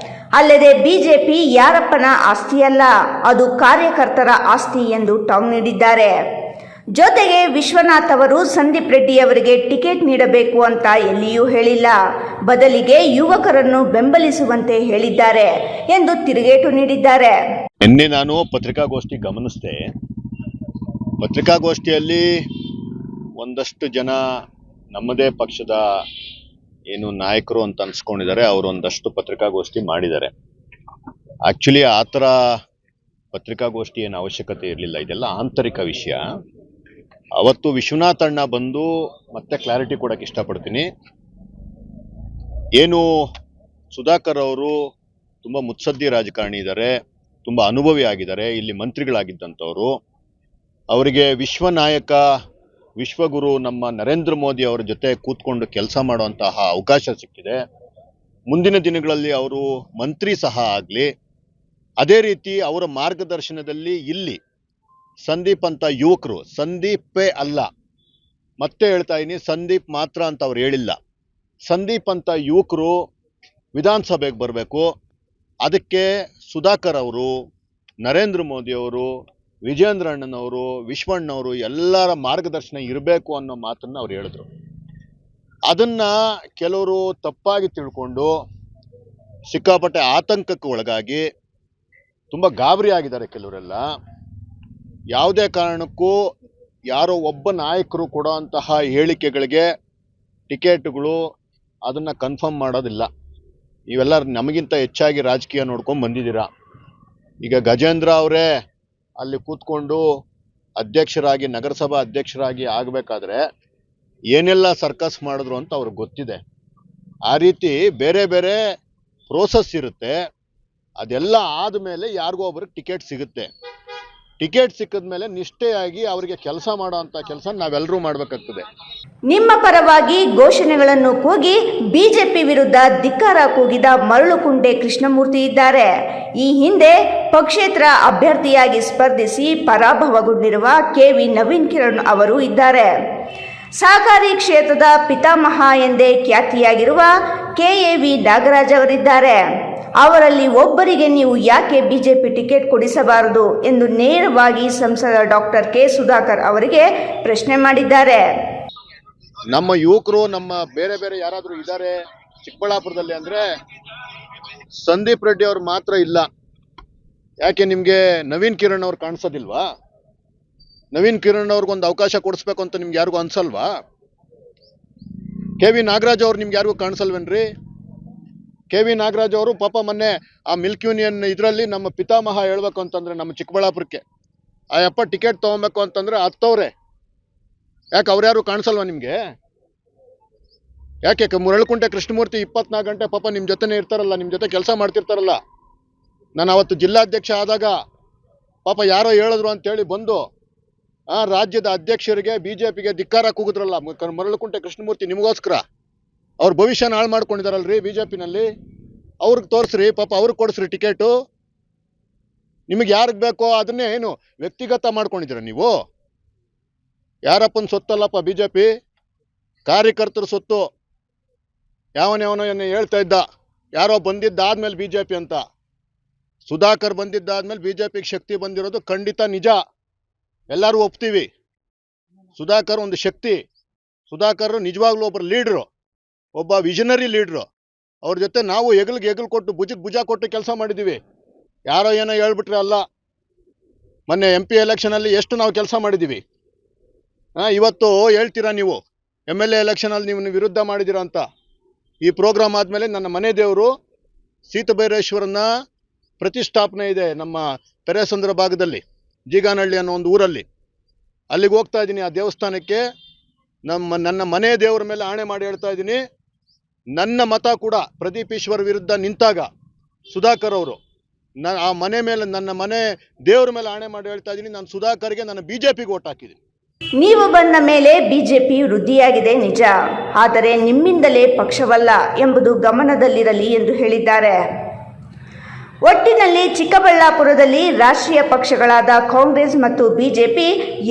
ಅಲ್ಲದೆ ಬಿಜೆಪಿ ಯಾರಪ್ಪನ ಆಸ್ತಿಯಲ್ಲ, ಅದು ಕಾರ್ಯಕರ್ತರ ಆಸ್ತಿ ಎಂದು ಟಾಂಗ್ ನೀಡಿದ್ದಾರೆ. ಜೊತೆಗೆ ವಿಶ್ವನಾಥ್ ಅವರು ಸಂದೀಪ್ ರೆಡ್ಡಿ ಅವರಿಗೆ ಟಿಕೆಟ್ ನೀಡಬೇಕು ಅಂತ ಎಲ್ಲಿಯೂ ಹೇಳಿಲ್ಲ, ಬದಲಿಗೆ ಯುವಕರನ್ನು ಬೆಂಬಲಿಸುವಂತೆ ಹೇಳಿದ್ದಾರೆ ಎಂದು ತಿರುಗೇಟು ನೀಡಿದ್ದಾರೆ. ನಿನ್ನೆ ನಾನು ಪತ್ರಿಕಾಗೋಷ್ಠಿ ಗಮನಿಸಿದೆ. ಪತ್ರಿಕಾಗೋಷ್ಠಿಯಲ್ಲಿ ಒಂದಷ್ಟು ಜನ ನಮ್ಮದೇ ಪಕ್ಷದ ಏನು ನಾಯಕರು ಅಂತ ಅನ್ಸ್ಕೊಂಡಿದ್ದಾರೆ, ಅವರು ಒಂದಷ್ಟು ಪತ್ರಿಕಾಗೋಷ್ಠಿ ಮಾಡಿದ್ದಾರೆ. ಆಕ್ಚುಲಿ ಆ ಥರ ಪತ್ರಿಕಾಗೋಷ್ಠಿ ಏನು ಅವಶ್ಯಕತೆ ಇರಲಿಲ್ಲ, ಇದೆಲ್ಲ ಆಂತರಿಕ ವಿಷಯ. ಅವತ್ತು ವಿಶ್ವನಾಥ್ ಅಣ್ಣ ಬಂದು ಮತ್ತೆ ಕ್ಲಾರಿಟಿ ಕೊಡಕ್ಕೆ ಇಷ್ಟಪಡ್ತೀನಿ. ಏನು ಸುಧಾಕರ್ ಅವರು ತುಂಬ ಮುತ್ಸದ್ದಿ ರಾಜಕಾರಣಿ ಇದ್ದಾರೆ, ತುಂಬ ಅನುಭವಿ ಆಗಿದ್ದಾರೆ, ಇಲ್ಲಿ ಮಂತ್ರಿಗಳಾಗಿದ್ದಂಥವ್ರು. ಅವರಿಗೆ ವಿಶ್ವನಾಯಕ ವಿಶ್ವಗುರು ನಮ್ಮ ನರೇಂದ್ರ ಮೋದಿ ಅವರ ಜೊತೆ ಕೂತ್ಕೊಂಡು ಕೆಲಸ ಮಾಡುವಂತಹ ಅವಕಾಶ ಸಿಕ್ಕಿದೆ. ಮುಂದಿನ ದಿನಗಳಲ್ಲಿ ಅವರು ಮಂತ್ರಿ ಸಹ ಆಗಲಿ. ಅದೇ ರೀತಿ ಅವರ ಮಾರ್ಗದರ್ಶನದಲ್ಲಿ ಇಲ್ಲಿ ಸಂದೀಪ್ ಅಂತ ಯುವಕರು, ಸಂದೀಪೇ ಅಲ್ಲ, ಮತ್ತೆ ಹೇಳ್ತಾ ಇದ್ದೀನಿ, ಸಂದೀಪ್ ಮಾತ್ರ ಅಂತ ಅವ್ರು ಹೇಳಿಲ್ಲ, ಸಂದೀಪ್ ಅಂತ ಯುವಕರು ವಿಧಾನಸಭೆಗೆ ಬರಬೇಕು. ಅದಕ್ಕೆ ಸುಧಾಕರ್ ಅವರು, ನರೇಂದ್ರ ಮೋದಿ ಅವರು, ವಿಜೇಂದ್ರ ಅಣ್ಣನವರು, ವಿಶ್ವಣ್ಣವರು ಎಲ್ಲರ ಮಾರ್ಗದರ್ಶನ ಇರಬೇಕು ಅನ್ನೋ ಮಾತನ್ನು ಅವ್ರು ಹೇಳಿದ್ರು. ಅದನ್ನು ಕೆಲವರು ತಪ್ಪಾಗಿ ತಿಳ್ಕೊಂಡು ಸಿಕ್ಕಾಪಟ್ಟೆ ಆತಂಕಕ್ಕೆ ಒಳಗಾಗಿ ತುಂಬ ಗಾಬರಿ ಆಗಿದ್ದಾರೆ ಕೆಲವರೆಲ್ಲ. ಯಾವುದೇ ಕಾರಣಕ್ಕೂ ಯಾರೋ ಒಬ್ಬ ನಾಯಕರು ಕೊಡೋಂತಹ ಹೇಳಿಕೆಗಳಿಗೆ ಟಿಕೆಟ್ಗಳು ಅದನ್ನು ಕನ್ಫರ್ಮ್ ಮಾಡೋದಿಲ್ಲ. ಇವೆಲ್ಲ ನಮಗಿಂತ ಹೆಚ್ಚಾಗಿ ರಾಜಕೀಯ ನೋಡ್ಕೊಂಡು ಬಂದಿದ್ದೀರಾ. ಈಗ ಗಜೇಂದ್ರ ಅವರೇ ಅಲ್ಲಿ ಕೂತ್ಕೊಂಡು ಅಧ್ಯಕ್ಷರಾಗಿ, ನಗರಸಭಾ ಅಧ್ಯಕ್ಷರಾಗಿ ಆಗಬೇಕಾದ್ರೆ ಏನೆಲ್ಲ ಸರ್ಕಸ್ ಮಾಡಿದ್ರು ಅಂತ ಅವ್ರಿಗೆ ಗೊತ್ತಿದೆ. ಆ ರೀತಿ ಬೇರೆ ಬೇರೆ ಪ್ರೋಸೆಸ್ ಇರುತ್ತೆ. ಅದೆಲ್ಲ ಆದಮೇಲೆ ಯಾರಿಗೋ ಒಬ್ರಿಗೆ ಟಿಕೆಟ್ ಸಿಗುತ್ತೆ. ಟಿಕೆಟ್ ಸಿಕ್ಕಿದ ಮೇಲೆ ನಿಷ್ಠೆಯಾಗಿ ಅವರಿಗೆ ಕೆಲಸ ಮಾಡೋ ಅಂಥ ಕೆಲಸ ನಾವೆಲ್ಲರೂ ಮಾಡಬೇಕಾಗ್ತದೆ. ನಿಮ್ಮ ಪರವಾಗಿ ಘೋಷಣೆಗಳನ್ನು ಕೂಗಿ ಬಿಜೆಪಿ ವಿರುದ್ಧ ಧಿಕ್ಕಾರ ಕೂಗಿದ ಮರಳುಕುಂಟೆ ಕೃಷ್ಣಮೂರ್ತಿ ಇದ್ದಾರೆ. ಈ ಹಿಂದೆ ಪಕ್ಷೇತರ ಅಭ್ಯರ್ಥಿಯಾಗಿ ಸ್ಪರ್ಧಿಸಿ ಪರಾಭವಗೊಂಡಿರುವ ಕೆವಿ ನವೀನ್ ಕಿರಣ್ ಅವರು ಇದ್ದಾರೆ. ಸಹಕಾರಿ ಕ್ಷೇತ್ರದ ಪಿತಾಮಹ ಎಂದೇ ಖ್ಯಾತಿಯಾಗಿರುವ ಕೆಎವಿ ನಾಗರಾಜ್ ಅವರಿದ್ದಾರೆ. ಅವರಲ್ಲಿ ಒಬ್ಬರಿಗೆ ನೀವು ಯಾಕೆ ಬಿಜೆಪಿ ಟಿಕೆಟ್ ಕೊಡಿಸಬಾರದು ಎಂದು ನೇರವಾಗಿ ಸಂಸದ ಡಾಕ್ಟರ್ ಕೆ ಸುಧಾಕರ್ ಅವರಿಗೆ ಪ್ರಶ್ನೆ ಮಾಡಿದ್ದಾರೆ. ನಮ್ಮ ಯುವಕರು, ನಮ್ಮ ಬೇರೆ ಬೇರೆ ಯಾರಾದರೂ ಇದ್ದಾರೆ ಚಿಕ್ಕಬಳ್ಳಾಪುರದಲ್ಲಿ ಅಂದರೆ ಸಂದೀಪ್ ರೆಡ್ಡಿ ಅವ್ರು ಮಾತ್ರ ಇಲ್ಲ. ಯಾಕೆ ನಿಮಗೆ ನವೀನ್ ಕಿರಣ್ ಅವ್ರು ಕಾಣಿಸೋದಿಲ್ವಾ? ನವೀನ್ ಕಿರಣ್ ಅವ್ರಿಗೊಂದು ಅವಕಾಶ ಕೊಡಿಸ್ಬೇಕು ಅಂತ ನಿಮ್ಗೆ ಯಾರಿಗೂ ಅನ್ಸಲ್ವಾ? ಕೆವಿ ನಾಗರಾಜ್ ಅವ್ರು ನಿಮ್ಗೆ ಯಾರಿಗೂ ಕಾಣಿಸಲ್ವೇನ್ರಿ? ಕೆವಿ ನಾಗರಾಜ್ ಅವರು ಪಾಪ ಮೊನ್ನೆ ಆ ಮಿಲ್ಕ್ ಯೂನಿಯನ್ ಇದರಲ್ಲಿ ನಮ್ಮ ಪಿತಾಮಹ ಹೇಳ್ಬೇಕು ಅಂತಂದ್ರೆ ನಮ್ಮ ಚಿಕ್ಕಬಳ್ಳಾಪುರಕ್ಕೆ ಆ ಯಪ್ಪ ಟಿಕೆಟ್ ತೊಗೊಬೇಕು ಅಂತಂದ್ರೆ ಹತ್ತವ್ರೆ. ಯಾಕೆ ಅವ್ರ್ಯಾರು ಕಾಣಿಸಲ್ವಾ ನಿಮಗೆ? ಯಾಕೆ ಮರಳುಕುಂಟೆ ಕೃಷ್ಣಮೂರ್ತಿ 24 ಗಂಟೆ ಪಾಪ ನಿಮ್ಮ ಜೊತೆನೇ ಇರ್ತಾರಲ್ಲ, ನಿಮ್ಮ ಜೊತೆ ಕೆಲಸ ಮಾಡ್ತಿರ್ತಾರಲ್ಲ. ನಾನು ಅವತ್ತು ಜಿಲ್ಲಾಧ್ಯಕ್ಷ ಆದಾಗ ಪಾಪ ಯಾರೋ ಹೇಳಿದ್ರು ಅಂತೇಳಿ ಬಂದು ರಾಜ್ಯದ ಅಧ್ಯಕ್ಷರಿಗೆ ಬಿಜೆಪಿಗೆ ಧಿಕ್ಕಾರ ಕೂಗಿದ್ರಲ್ಲ ಮರಳುಕುಂಟೆ ಕೃಷ್ಣಮೂರ್ತಿ. ನಿಮಗೋಸ್ಕರ ಅವ್ರ ಭವಿಷ್ಯನ ಹಾಳು ಮಾಡ್ಕೊಂಡಿದಾರಲ್ರಿ ಬಿಜೆಪಿನಲ್ಲಿ. ಅವ್ರಿಗೆ ತೋರಿಸ್ರಿ, ಪಾಪ ಅವ್ರಿಗೆ ಕೊಡಿಸ್ರಿ ಟಿಕೆಟು. ನಿಮಗೆ ಯಾರಿಗೆ ಬೇಕೋ ಅದನ್ನೇ ಏನು ವ್ಯಕ್ತಿಗತ ಮಾಡ್ಕೊಂಡಿದ್ದೀರ ನೀವು? ಯಾರಪ್ಪನ ಸೊತ್ತಲ್ಲಪ್ಪ ಬಿಜೆಪಿ, ಕಾರ್ಯಕರ್ತರ ಸೊತ್ತು. ಯಾವನೋ ಹೇಳ್ತಾ ಇದ್ದ ಯಾರೋ ಬಂದಿದ್ದಾದ್ಮೇಲೆ ಬಿಜೆಪಿ ಅಂತ. ಸುಧಾಕರ್ ಬಂದಿದ್ದಾದ್ಮೇಲೆ ಬಿಜೆಪಿಗೆ ಶಕ್ತಿ ಬಂದಿರೋದು ಖಂಡಿತ ನಿಜ, ಎಲ್ಲರೂ ಒಪ್ತೀವಿ. ಸುಧಾಕರ್ ಒಂದು ಶಕ್ತಿ. ಸುಧಾಕರ್ ನಿಜವಾಗ್ಲೂ ಒಬ್ಬರು ಲೀಡ್ರು, ಒಬ್ಬ ವಿಷನರಿ ಲೀಡ್ರು. ಅವ್ರ ಜೊತೆ ನಾವು ಹೆಗಲು ಕೊಟ್ಟು ಭುಜಕ್ಕೆ ಭುಜ ಕೊಟ್ಟು ಕೆಲಸ ಮಾಡಿದ್ದೀವಿ. ಯಾರೋ ಏನೋ ಹೇಳ್ಬಿಟ್ರೆ ಅಲ್ಲ. ಮೊನ್ನೆ MP ಎಲೆಕ್ಷನಲ್ಲಿ ಎಷ್ಟು ನಾವು ಕೆಲಸ ಮಾಡಿದ್ದೀವಿ. ಇವತ್ತು ಹೇಳ್ತೀರಾ ನೀವು MLA ಎಲೆಕ್ಷನಲ್ಲಿ ನೀವು ವಿರುದ್ಧ ಮಾಡಿದ್ದೀರಾ ಅಂತ. ಈ ಪ್ರೋಗ್ರಾಮ್ ಆದಮೇಲೆ ನನ್ನ ಮನೆ ದೇವರು ಸೀತಬೈರೇಶ್ವರನ ಪ್ರತಿಷ್ಠಾಪನೆ ಇದೆ ನಮ್ಮ ಪೆರೇಸಂದ್ರ ಭಾಗದಲ್ಲಿ, ಜೀಗಾನಹಳ್ಳಿ ಅನ್ನೋ ಒಂದು ಊರಲ್ಲಿ. ಅಲ್ಲಿಗೆ ಹೋಗ್ತಾ ಇದ್ದೀನಿ. ಆ ದೇವಸ್ಥಾನಕ್ಕೆ ನನ್ನ ಮನೆ ದೇವರ ಮೇಲೆ ಆಣೆ ಮಾಡಿ ಹೇಳ್ತಾ ಇದ್ದೀನಿ, ನನ್ನ ಮತ ಕೂಡ ಪ್ರದೀಪ್ ಈಶ್ವರ್ ವಿರುದ್ಧ ನಿಂತಾಗ ಸುಧಾಕರ್ ಅವರು ಆ ಮನೆ ಮೇಲೆ, ನನ್ನ ಮನೆ ದೇವರ ಮೇಲೆ ಆಣೆ ಮಾಡಿ ಹೇಳ್ತಾ ಇದ್ದೀನಿ, ನಾನು ಸುಧಾಕರ್ಗೆ, ನನ್ನ ಬಿಜೆಪಿಗೆ ಓಟ್ ಹಾಕಿದ್ದೀನಿ. ನೀವು ಬಂದ ಮೇಲೆ ಬಿಜೆಪಿ ವೃದ್ಧಿಯಾಗಿದೆ ನಿಜ, ಆದರೆ ನಿಮ್ಮಿಂದಲೇ ಪಕ್ಷವಲ್ಲ ಎಂಬುದು ಗಮನದಲ್ಲಿರಲಿ ಎಂದು ಹೇಳಿದ್ದಾರೆ. ಒಟ್ಟಿನಲ್ಲಿ ಚಿಕ್ಕಬಳ್ಳಾಪುರದಲ್ಲಿ ರಾಷ್ಟ್ರೀಯ ಪಕ್ಷಗಳಾದ ಕಾಂಗ್ರೆಸ್ ಮತ್ತು ಬಿಜೆಪಿ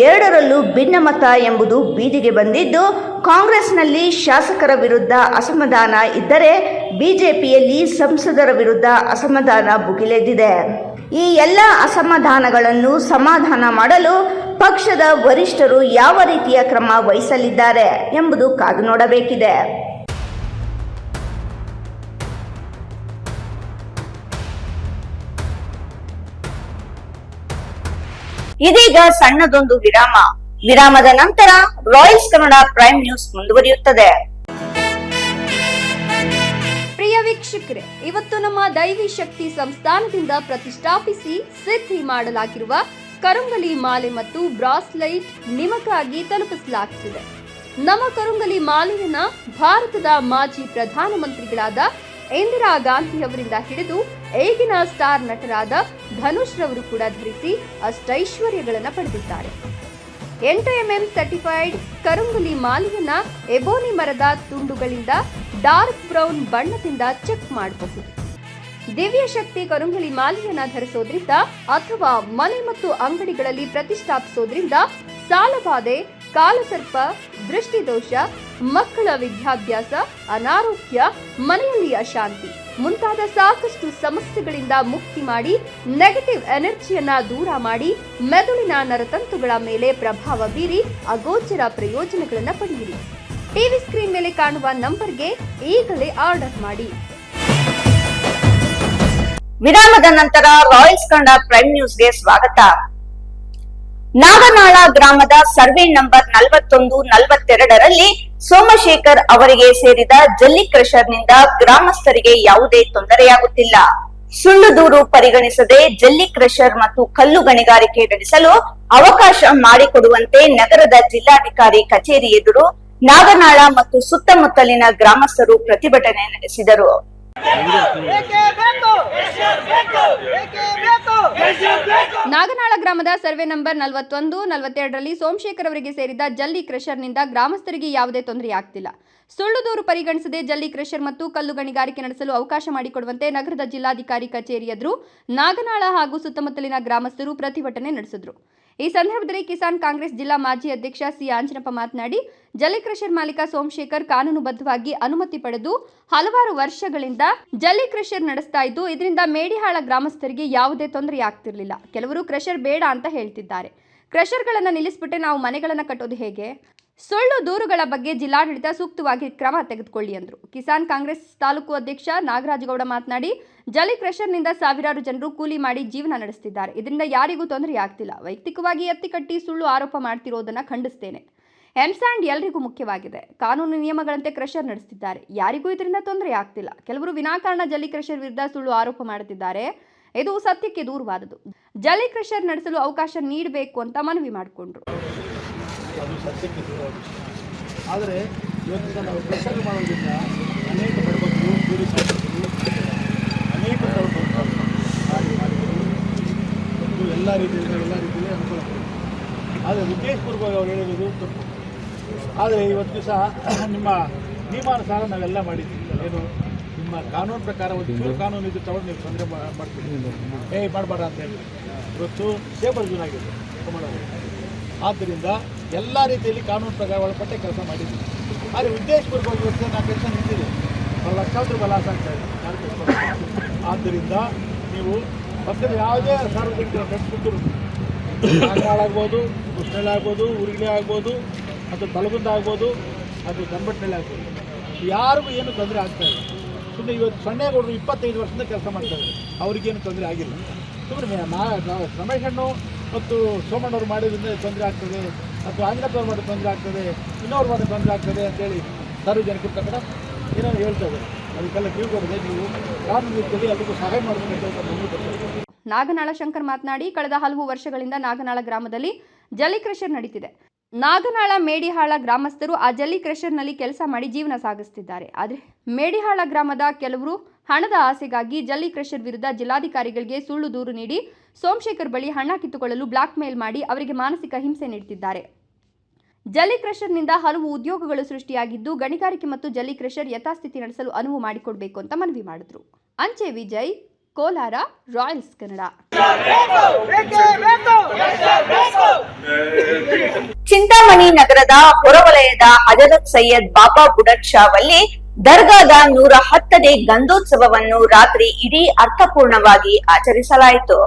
ಎರಡರಲ್ಲೂ ಭಿನ್ನಮತ ಎಂಬುದು ಬೀದಿಗೆ ಬಂದಿದ್ದು, ಕಾಂಗ್ರೆಸ್ನಲ್ಲಿ ಶಾಸಕರ ವಿರುದ್ಧ ಅಸಮಾಧಾನ ಇದ್ದರೆ ಬಿಜೆಪಿಯಲ್ಲಿ ಸಂಸದರ ವಿರುದ್ಧ ಅಸಮಾಧಾನ ಭುಗಿಲೆದ್ದಿದೆ. ಈ ಎಲ್ಲ ಅಸಮಾಧಾನಗಳನ್ನು ಸಮಾಧಾನ ಮಾಡಲು ಪಕ್ಷದ ವರಿಷ್ಠರು ಯಾವ ರೀತಿಯ ಕ್ರಮ ವಹಿಸಲಿದ್ದಾರೆ ಎಂಬುದು ಕಾದು ನೋಡಬೇಕಿದೆ. ಇದೀಗ ಸಣ್ಣದೊಂದು ವಿರಾಮದ ನಂತರ ರಾಯಲ್ಸ್ ಕನ್ನಡ ಪ್ರೈಮ್ ನ್ಯೂಸ್ ಮುಂದುವರಿಯುತ್ತದೆ. ಪ್ರಿಯ ವೀಕ್ಷಕರೇ, ಇವತ್ತು ನಮ್ಮ ದೈವಿ ಶಕ್ತಿ ಸಂಸ್ಥಾನದಿಂದ ಪ್ರತಿಷ್ಠಾಪಿಸಿ ಸಿದ್ಧಿ ಮಾಡಲಾಗಿರುವ ಕರುಂಗಲಿ ಮಾಲೆ ಮತ್ತು ಬ್ರಾಸ್ಲೈಟ್ ನಿಮಗಾಗಿ ತಲುಪಿಸಲಾಗುತ್ತಿದೆ. ನಮ್ಮ ಕರುಂಗಲಿ ಮಾಲೆಯನ್ನ ಭಾರತದ ಮಾಜಿ ಪ್ರಧಾನಮಂತ್ರಿಗಳಾದ ಇಂದಿರಾ ಗಾಂಧಿ ಅವರಿಂದ ಹಿಡಿದು ಈಗಿನ ಸ್ಟಾರ್ ನಟರಾದ ಧನುಷ್ ರವರು ಕೂಡ ಧರಿಸಿ ಅಷ್ಟೈಶ್ವರ್ಯಗಳನ್ನು ಪಡೆದಿದ್ದಾರೆ. 8 mm ಸರ್ಟಿಫೈಡ್ ಕರುಂಗಲಿ ಮಾಲೆಯನ್ನ ಎಬೋನಿ ಮರದ ತುಂಡುಗಳಿಂದ ಡಾರ್ಕ್ ಬ್ರೌನ್ ಬಣ್ಣದಿಂದ ಚೆಕ್ ಮಾಡಬಹುದು. ದಿವ್ಯ ಶಕ್ತಿ ಕರುಂಗಲಿ ಮಾಲೆಯನ್ನ ಧರಿಸೋದ್ರಿಂದ ಅಥವಾ ಮನೆ ಮತ್ತು ಅಂಗಡಿಗಳಲ್ಲಿ ಪ್ರತಿಷ್ಠಾಪಿಸೋದ್ರಿಂದ ಸಾಲಬಾಧೆ, ಕಾಲಸರ್ಪ, ದೃಷ್ಟಿದೋಷ, ಮಕ್ಕಳ ವಿದ್ಯಾಭ್ಯಾಸ, ಅನಾರೋಗ್ಯ, ಮನೆಯಲ್ಲಿ ಅಶಾಂತಿ ಮುಂತಾದ ಸಾಕಷ್ಟು ಸಮಸ್ಯೆಗಳಿಂದ ಮುಕ್ತಿ ಮಾಡಿ ನೆಗೆಟಿವ್ ಎನರ್ಜಿಯನ್ನ ದೂರ ಮಾಡಿ ಮೆದುಳಿನ ನರತಂತುಗಳ ಮೇಲೆ ಪ್ರಭಾವ ಬೀರಿ ಅಗೋಚರ ಪ್ರಯೋಜನಗಳನ್ನು ಪಡೆಯಿರಿ. ಟಿವಿ ಸ್ಕ್ರೀನ್ ಮೇಲೆ ಕಾಣುವ ನಂಬರ್ಗೆ ಈಗಲೇ ಆರ್ಡರ್ ಮಾಡಿ. ವಿರಾಮದ ನಂತರ ರಾಯಲ್ಸ್ ಕನ್ನಡ ಪ್ರೈಮ್ ನ್ಯೂಸ್ಗೆ ಸ್ವಾಗತ. ನಾಗನಾಳ ಗ್ರಾಮದ ಸರ್ವೆ ನಂಬರ್ 41-42ರಲ್ಲಿ ಸೋಮಶೇಖರ್ ಅವರಿಗೆ ಸೇರಿದ ಜಲ್ಲಿ ಕ್ರಷರ್ನಿಂದ ಗ್ರಾಮಸ್ಥರಿಗೆ ಯಾವುದೇ ತೊಂದರೆಯಾಗುತ್ತಿಲ್ಲ. ಸುಳ್ಳು ದೂರು ಪರಿಗಣಿಸದೆ ಜಲ್ಲಿ ಕ್ರಷರ್ ಮತ್ತು ಕಲ್ಲು ಗಣಿಗಾರಿಕೆ ನಡೆಸಲು ಅವಕಾಶ ಮಾಡಿಕೊಡುವಂತೆ ನಗರದ ಜಿಲ್ಲಾಧಿಕಾರಿ ಕಚೇರಿ ಎದುರು ನಾಗನಾಳ ಮತ್ತು ಸುತ್ತಮುತ್ತಲಿನ ಗ್ರಾಮಸ್ಥರು ಪ್ರತಿಭಟನೆ ನಡೆಸಿದರು. ನಾಗನಾಳ ಗ್ರಾಮದ ಸರ್ವೆ ನಂಬರ್ 41-42ರಲ್ಲಿ ಸೋಮಶೇಖರ್ ಅವರಿಗೆ ಸೇರಿದ ಜಲ್ಲಿ ಕ್ರಷರ್ನಿಂದ ಗ್ರಾಮಸ್ಥರಿಗೆ ಯಾವುದೇ ತೊಂದರೆಯಾಗ್ತಿಲ್ಲ. ಸುಳ್ಳು ದೂರು ಪರಿಗಣಿಸದೆ ಜಲ್ಲಿ ಕ್ರಷರ್ ಮತ್ತು ಕಲ್ಲು ಗಣಿಗಾರಿಕೆ ನಡೆಸಲು ಅವಕಾಶ ಮಾಡಿಕೊಡುವಂತೆ ನಗರದ ಜಿಲ್ಲಾಧಿಕಾರಿ ಕಚೇರಿ ಎದುರು ನಾಗನಾಳ ಹಾಗೂ ಸುತ್ತಮುತ್ತಲಿನ ಗ್ರಾಮಸ್ಥರು ಪ್ರತಿಭಟನೆ ನಡೆಸಿದರು. ಈ ಸಂದರ್ಭದಲ್ಲಿ ಕಿಸಾನ್ ಕಾಂಗ್ರೆಸ್ ಜಿಲ್ಲಾ ಮಾಜಿ ಅಧ್ಯಕ್ಷ ಸಿ ಆಂಜನಪ್ಪ ಮಾತನಾಡಿ, ಜಲ್ಲಿ ಕ್ರಷರ್ ಮಾಲೀಕ ಸೋಮಶೇಖರ್ ಕಾನೂನುಬದ್ಧವಾಗಿ ಅನುಮತಿ ಪಡೆದು ಹಲವಾರು ವರ್ಷಗಳಿಂದ ಜಲ್ಲಿ ಕ್ರಷರ್ ನಡೆಸ್ತಾ ಇದ್ದು, ಇದರಿಂದ ಮೇಡಿಹಾಳ ಗ್ರಾಮಸ್ಥರಿಗೆ ಯಾವುದೇ ತೊಂದರೆಯಾಗ್ತಿರ್ಲಿಲ್ಲ. ಕೆಲವರು ಕ್ರಷರ್ ಬೇಡ ಅಂತ ಹೇಳ್ತಿದ್ದಾರೆ. ಕ್ರಷರ್ಗಳನ್ನು ನಿಲ್ಲಿಸ್ಬಿಟ್ಟೆ ನಾವು ಮನೆಗಳನ್ನು ಕಟ್ಟೋದು ಹೇಗೆ? ಸುಳ್ಳು ದೂರುಗಳ ಬಗ್ಗೆ ಜಿಲ್ಲಾಡಳಿತ ಸೂಕ್ತವಾಗಿ ಕ್ರಮ ತೆಗೆದುಕೊಳ್ಳಿ ಎಂದರು. ಕಿಸಾನ್ ಕಾಂಗ್ರೆಸ್ ತಾಲೂಕು ಅಧ್ಯಕ್ಷ ನಾಗರಾಜಗೌಡ ಮಾತನಾಡಿ, ಜಲ್ಲಿ ಕ್ರಷರ್ನಿಂದ ಸಾವಿರಾರು ಜನರು ಕೂಲಿ ಮಾಡಿ ಜೀವನ ನಡೆಸುತ್ತಿದ್ದಾರೆ. ಇದರಿಂದ ಯಾರಿಗೂ ತೊಂದರೆ ಆಗ್ತಿಲ್ಲ. ವೈಯಕ್ತಿಕವಾಗಿ ಎತ್ತಿ ಕಟ್ಟಿ ಸುಳ್ಳು ಆರೋಪ ಮಾಡ್ತಿರೋದನ್ನ ಖಂಡಿಸ್ತೇನೆ. ಎಂಸ್ಯಾಂಡ್ ಎಲ್ರಿಗೂ ಮುಖ್ಯವಾಗಿದೆ. ಕಾನೂನು ನಿಯಮಗಳಂತೆ ಕ್ರಷರ್ ನಡೆಸುತ್ತಿದ್ದಾರೆ. ಯಾರಿಗೂ ಇದರಿಂದ ತೊಂದರೆ ಆಗ್ತಿಲ್ಲ. ಕೆಲವರು ವಿನಾಕಾರಣ ಜಲ್ಲಿ ಕ್ರಷರ್ ವಿರುದ್ಧ ಸುಳ್ಳು ಆರೋಪ ಮಾಡುತ್ತಿದ್ದಾರೆ. ಇದು ಸತ್ಯಕ್ಕೆ ದೂರವಾದದ್ದು. ಜಲ್ಲಿ ಕ್ರಷರ್ ನಡೆಸಲು ಅವಕಾಶ ನೀಡಬೇಕು ಅಂತ ಮನವಿ ಮಾಡಿಕೊಂಡ್ರು. ಅದು ಸತ್ಯಕ್ಕೆ ದೂರ ಆದರೆ ಇವತ್ತಿನ ನಾವು ಕ್ರಷರ್ ಮಾಡೋದ್ರಿಂದ ಅನೇಕ ಬಡಬಗ್ಗರು ಕೂಲಿ ಕಾರ್ಮಿಕರು ಅನೇಕ ಮತ್ತು ಎಲ್ಲ ರೀತಿಯಲ್ಲಿ ಅನುಕೂಲ ಪಡುತ್ತೆ. ಆದರೆ ಉದ್ದೇಶಪೂರ್ವಕವಾಗಿ ಅವ್ರು ಹೇಳಿರೋದು ತಪ್ಪು. ಆದರೆ ಇವತ್ತು ದಿವಸ ನಿಮ್ಮ ನಿಯಮಾನುಸಾರ ನಾವೆಲ್ಲ ಮಾಡಿದ್ದೀವಿ. ಏನು ನಿಮ್ಮ ಕಾನೂನು ಪ್ರಕಾರ ಒಂದು ಕಾನೂನು ಇದು ತಗೊಂಡು ನೀವು ತೊಂದರೆ ಮಾಡ್ತೀವಿ, ಮಾಡಬೇಡ ಅಂತ ಹೇಳಿ ಇವತ್ತು ಸೇಫರ್ ಜೂನ್ ಆಗಿದೆ ಮಾಡೋದು. ಆದ್ದರಿಂದ ಎಲ್ಲ ರೀತಿಯಲ್ಲಿ ಕಾನೂನು ಪ್ರಕಾರ ಒಳಪಟ್ಟೆ ಕೆಲಸ ಮಾಡಿದ್ದೀವಿ. ಆದರೆ ಉದ್ದೇಶಪೂರ್ವಕವಾಗಿ ಇವತ್ತು ನಾವು ಕೆಲಸ ನಿಂತಿದೆ, ಲಕ್ಷಾಂತರ ಬಲಾಸ ಅಂತ ಹೇಳಿ. ಆದ್ದರಿಂದ ನೀವು ಪಕ್ಕದ ಯಾವುದೇ ಸಾರ್ವಜನಿಕರ ಕಟ್ಟಿಬಿಟ್ಟು ನಾಗರಾಳಾಗ್ಬೋದು, ಕೃಷ್ಣಳ್ಳಿ ಆಗ್ಬೋದು, ಉರುಗಿಲೆ ಆಗ್ಬೋದು, ಮತ್ತು ತಲಗುಂದ ಆಗ್ಬೋದು, ಅದು ಗಂಬಟ್ನಳ್ಳಿ ಆಗ್ಬೋದು, ಯಾರಿಗೂ ಏನು ತೊಂದರೆ ಆಗ್ತಾಯಿಲ್ಲ. ಸುಮ್ಮನೆ ಇವತ್ತು ಸಣ್ಣೇಗೌಡರು 25 ವರ್ಷದಿಂದ ಕೆಲಸ ಮಾಡ್ತಾರೆ, ಅವ್ರಿಗೇನು ತೊಂದರೆ ಆಗಿಲ್ಲ. ಸುಮ್ಮನೆ ರಮೇಶ್ ಅಣ್ಣು ಮತ್ತು ಸೋಮಣ್ಣವ್ರು ಮಾಡೋದ್ರಿಂದ ತೊಂದರೆ ಆಗ್ತದೆ, ಅಥವಾ ಆಂಜನಪ್ಪವ್ರು ಮಾಡೋದು ತೊಂದರೆ ಆಗ್ತದೆ, ಇನ್ನೊವ್ರು ಮಾಡೋದು ತೊಂದರೆ ಆಗ್ತದೆ ಅಂತೇಳಿ ಸಾರ್ವಜನಿಕರ ತಕ್ಕ ಏನೋ ಹೇಳ್ತಾರೆ. ಅದಕ್ಕೆಲ್ಲ ತಿಳ್ಕೊಡದೆ ನೀವು ಕಾನೂನು ರೀತಿಯಲ್ಲಿ ಎಲ್ಲರಿಗೂ ಸಹಾಯ ಮಾಡಬೇಕು. ನಾಗನಾಳ ಶಂಕರ್ ಮಾತನಾಡಿ, ಕಳೆದ ಹಲವು ವರ್ಷಗಳಿಂದ ನಾಗನಾಳ ಗ್ರಾಮದಲ್ಲಿ ಜಲ್ಲಿ ಕ್ರಷರ್ ನಡೀತಿದೆ. ನಾಗನಾಳ ಮೇಡಿಹಾಳ ಗ್ರಾಮಸ್ಥರು ಆ ಜಲ್ಲಿ ಕ್ರಷರ್ನಲ್ಲಿ ಕೆಲಸ ಮಾಡಿ ಜೀವನ ಸಾಗಿಸುತ್ತಿದ್ದಾರೆ. ಆದರೆ ಮೇಡಿಹಾಳ ಗ್ರಾಮದ ಕೆಲವರು ಹಣದ ಆಸೆಗಾಗಿ ಜಲ್ಲಿ ಕ್ರಷರ್ ವಿರುದ್ಧ ಜಿಲ್ಲಾಧಿಕಾರಿಗಳಿಗೆ ಸುಳ್ಳು ದೂರು ನೀಡಿ ಸೋಮಶೇಖರ್ ಬಳಿ ಹಣ ಕಿತ್ತುಕೊಳ್ಳಲು ಬ್ಲಾಕ್ ಮೇಲ್ ಮಾಡಿ ಅವರಿಗೆ ಮಾನಸಿಕ ಹಿಂಸೆ ನೀಡುತ್ತಿದ್ದಾರೆ. ಜಲ್ಲಿ ಕ್ರಷರ್ನಿಂದ ಹಲವು ಉದ್ಯೋಗಗಳು ಸೃಷ್ಟಿಯಾಗಿದ್ದು, ಗಣಿಗಾರಿಕೆ ಮತ್ತು ಜಲ್ಲಿ ಕ್ರಷರ್ ಯಥಾಸ್ಥಿತಿ ನಡೆಸಲು ಅನುವು ಮಾಡಿಕೊಡಬೇಕು ಅಂತ ಮನವಿ ಮಾಡಿದ್ರು. ಅಂಚೆ ವಿಜಯ್, ಕೋಲಾರ, ರಾಯಲ್ಸ್ ಕನ್ನಡ. ಚಿಂತಾಮಣಿ ನಗರದ ಹೊರವಲಯದ ಹಜರತ್ ಸೈಯದ್ ಬಾಬಾ ಬುಡನ್ ಶಾವಲ್ಲಿ ದರ್ಗಾದ 110ನೇ ಗಂಧೋತ್ಸವವನ್ನು ರಾತ್ರಿ ಇಡೀ ಅರ್ಥಪೂರ್ಣವಾಗಿ ಆಚರಿಸಲಾಯಿತು.